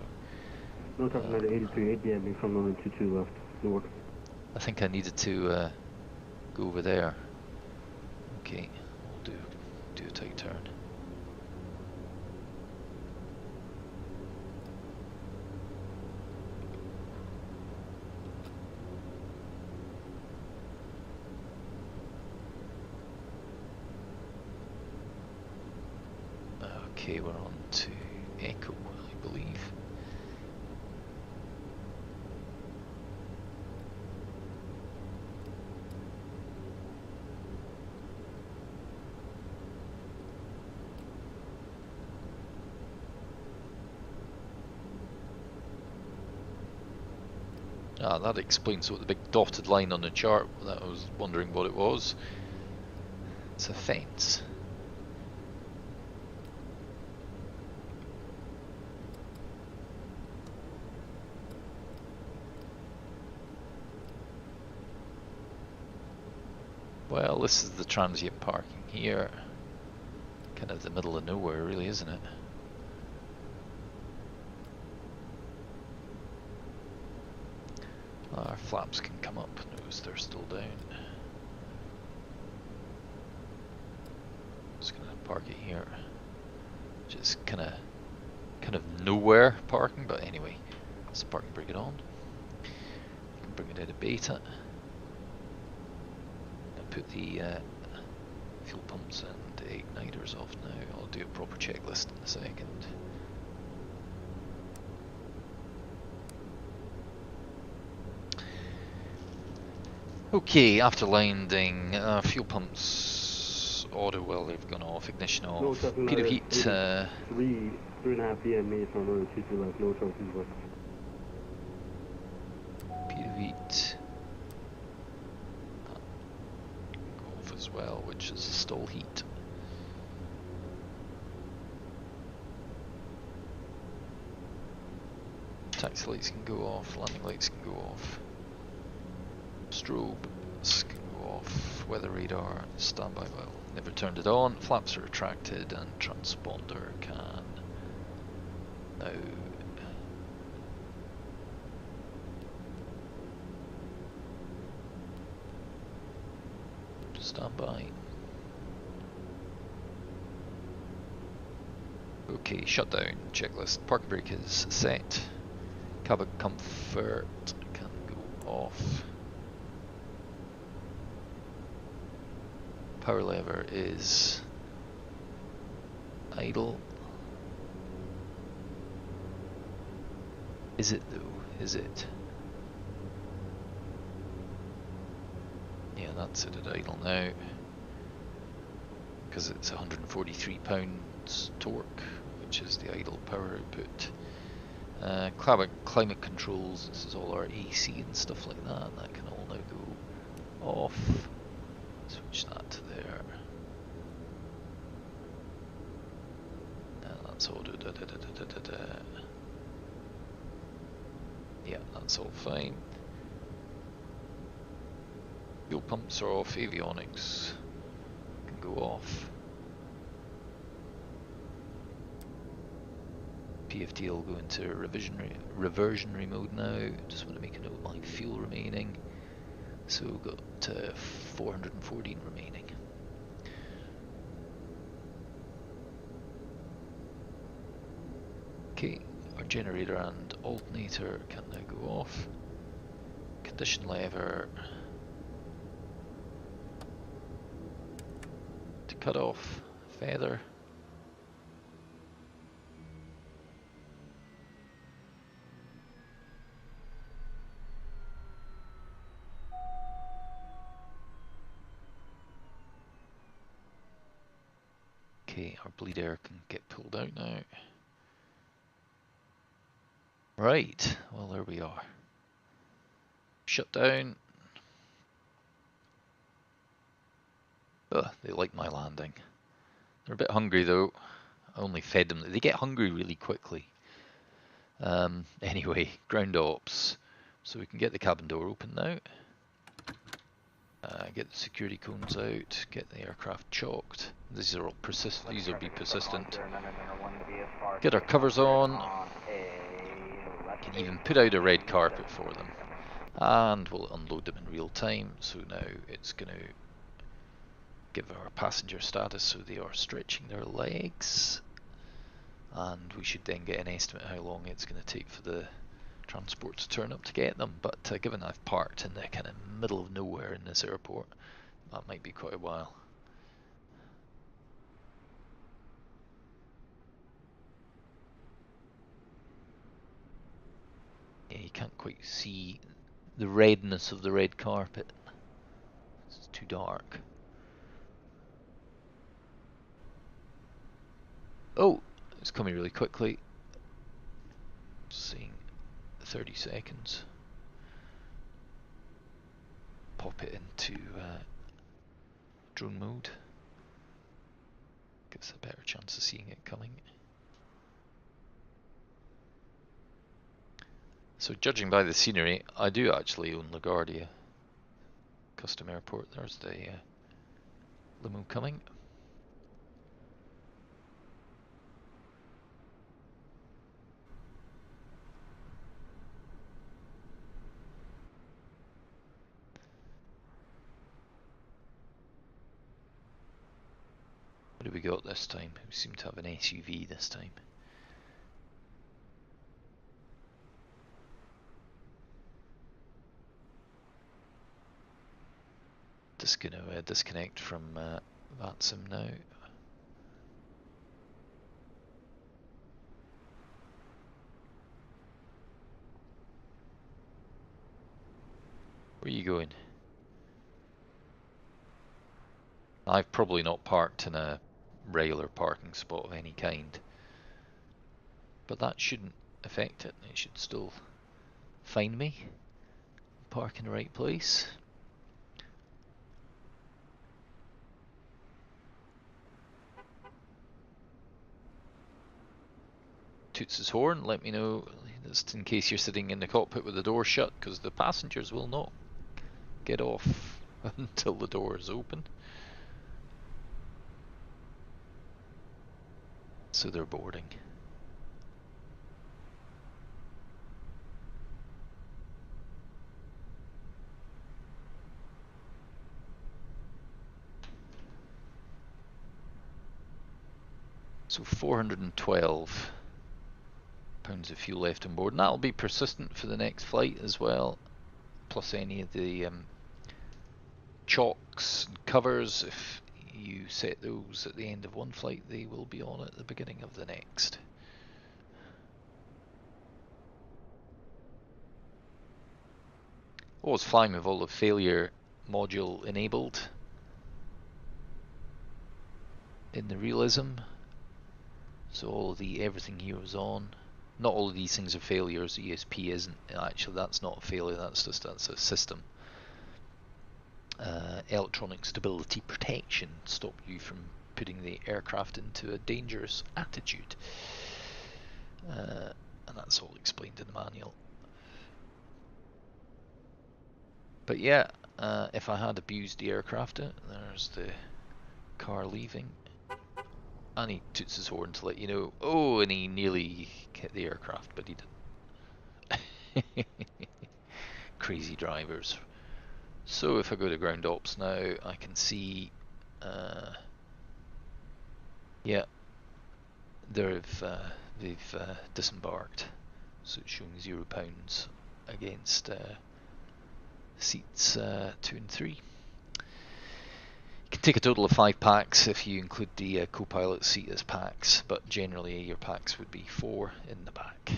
No traffic United 83, 8 DMB from runway 22 left, north. I think I needed to go over there. Okay, we'll do a tight turn. Okay, we're on to Echo, I believe. Ah, that explains what the big dotted line on the chart, that I was wondering what it was. It's a fence. Well, this is the transient parking here. Kind of the middle of nowhere, really, isn't it? Our flaps can come up, notice they're still down. Just gonna park it here. Just kind of nowhere parking, but anyway, let's park and bring it on. You can bring it out of beta. Put the fuel pumps and igniters off now. I'll do a proper checklist in a second. Okay, after landing, fuel pumps auto, well, they've gone off, ignition off, heat of heat. 3.5 DMB from runway 22 left, no traffic west. Heat of heat. As well, which is stall heat. Taxi lights can go off, landing lights can go off, strobes can go off, weather radar, standby, well, never turned it on, flaps are retracted, and transponder can now standby. Okay, shutdown checklist. Parking brake is set. Cabin comfort can go off. Power lever is idle. Is it though? Is it? Yeah, that's it at idle now, because it's 143 pounds torque, which is the idle power output. Climate controls, this is all our AC and stuff like that, that can all now go off. Switch that to there. And that's all yeah, that's all fine. Fuel pumps are off, avionics can go off. PFT will go into reversionary mode now. Just want to make a note of my fuel remaining. So we've got 414 remaining. Okay, our generator and alternator can now go off. Condition lever to cut off feather. Okay, our bleed air can get pulled out now. Right, well there we are. Shut down. Ugh, they like my landing. They're a bit hungry though. I only fed them. They get hungry really quickly. Anyway, ground ops. So we can get the cabin door open now. Get the security cones out. Get the aircraft chalked. These are all persistent. These will be persistent. Get our covers on. Can even put out a red carpet for them. And we'll unload them in real time. So now it's going to give our passenger status, so they are stretching their legs. And we should then get an estimate how long it's going to take for the transport to turn up to get them. But given I've parked in the kind of middle of nowhere in this airport, that might be quite a while. Yeah, you can't quite see the redness of the red carpet. It's too dark. Oh, it's coming really quickly. Seeing 30 seconds. Pop it into drone mode. Gives a better chance of seeing it coming. So judging by the scenery, I do actually own LaGuardia Custom Airport. There's the limo coming. What do we got this time? We seem to have an SUV this time. Just going to disconnect from VATSIM now. Where are you going? I've probably not parked in a regular parking spot of any kind, but that shouldn't affect it. It should still find me, park in the right place. Toots his horn, let me know, just in case you're sitting in the cockpit with the door shut, because the passengers will not get off until the door is open. So they're boarding. So 412 pounds of fuel left on board, and that'll be persistent for the next flight as well, plus any of the chocks and covers. If you set those at the end of one flight, they will be on at the beginning of the next. Always flying with all the failure module enabled in the realism, so all of everything here was on. Not all of these things are failures. ESP isn't actually, that's not a failure, that's a system. Electronic stability protection, stop you from putting the aircraft into a dangerous attitude, and that's all explained in the manual. But yeah, if I had abused the aircraft, there's the car leaving. And he toots his horn to let you know, oh, and he nearly hit the aircraft, but he didn't. Crazy drivers. So if I go to ground ops now, I can see, yeah, they've disembarked. So it's showing £0 against seats 2 and 3. You can take a total of 5 packs if you include the co-pilot seat as packs, but generally your packs would be 4 in the back.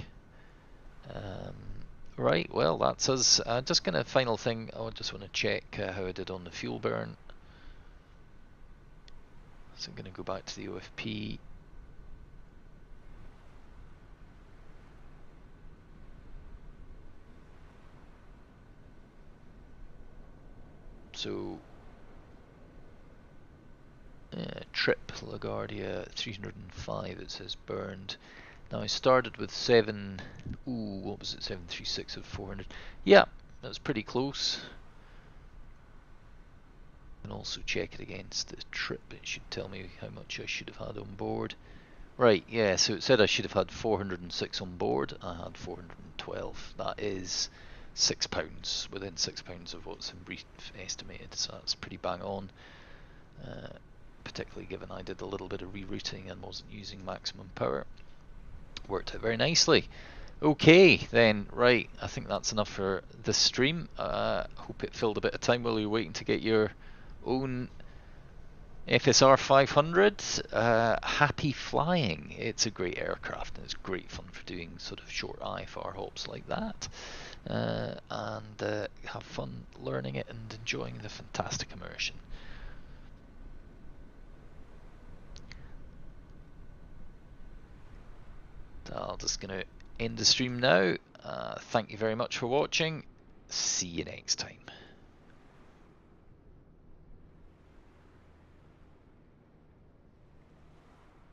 Right, well that's us. Just kind of final thing, I just want to check how I did on the fuel burn. So I'm going to go back to the OFP. So trip LaGuardia 305, it says burned. Now I started with 7, what was it, 736 of 400. Yeah, that's pretty close. And also check it against the trip, it should tell me how much I should have had on board. Right, yeah, so it said I should have had 406 on board, I had 412. That is £6, within £6 of what's in brief estimated, so that's pretty bang on. Particularly given I did a little bit of rerouting and wasn't using maximum power. Worked out very nicely. Okay then, right, I think that's enough for this stream. Hope it filled a bit of time while you're waiting to get your own FSR500. Happy flying. It's a great aircraft and it's great fun for doing sort of short IFR hops like that. And have fun learning it and enjoying the fantastic immersion. I'm just going to end the stream now. Thank you very much for watching. See you next time.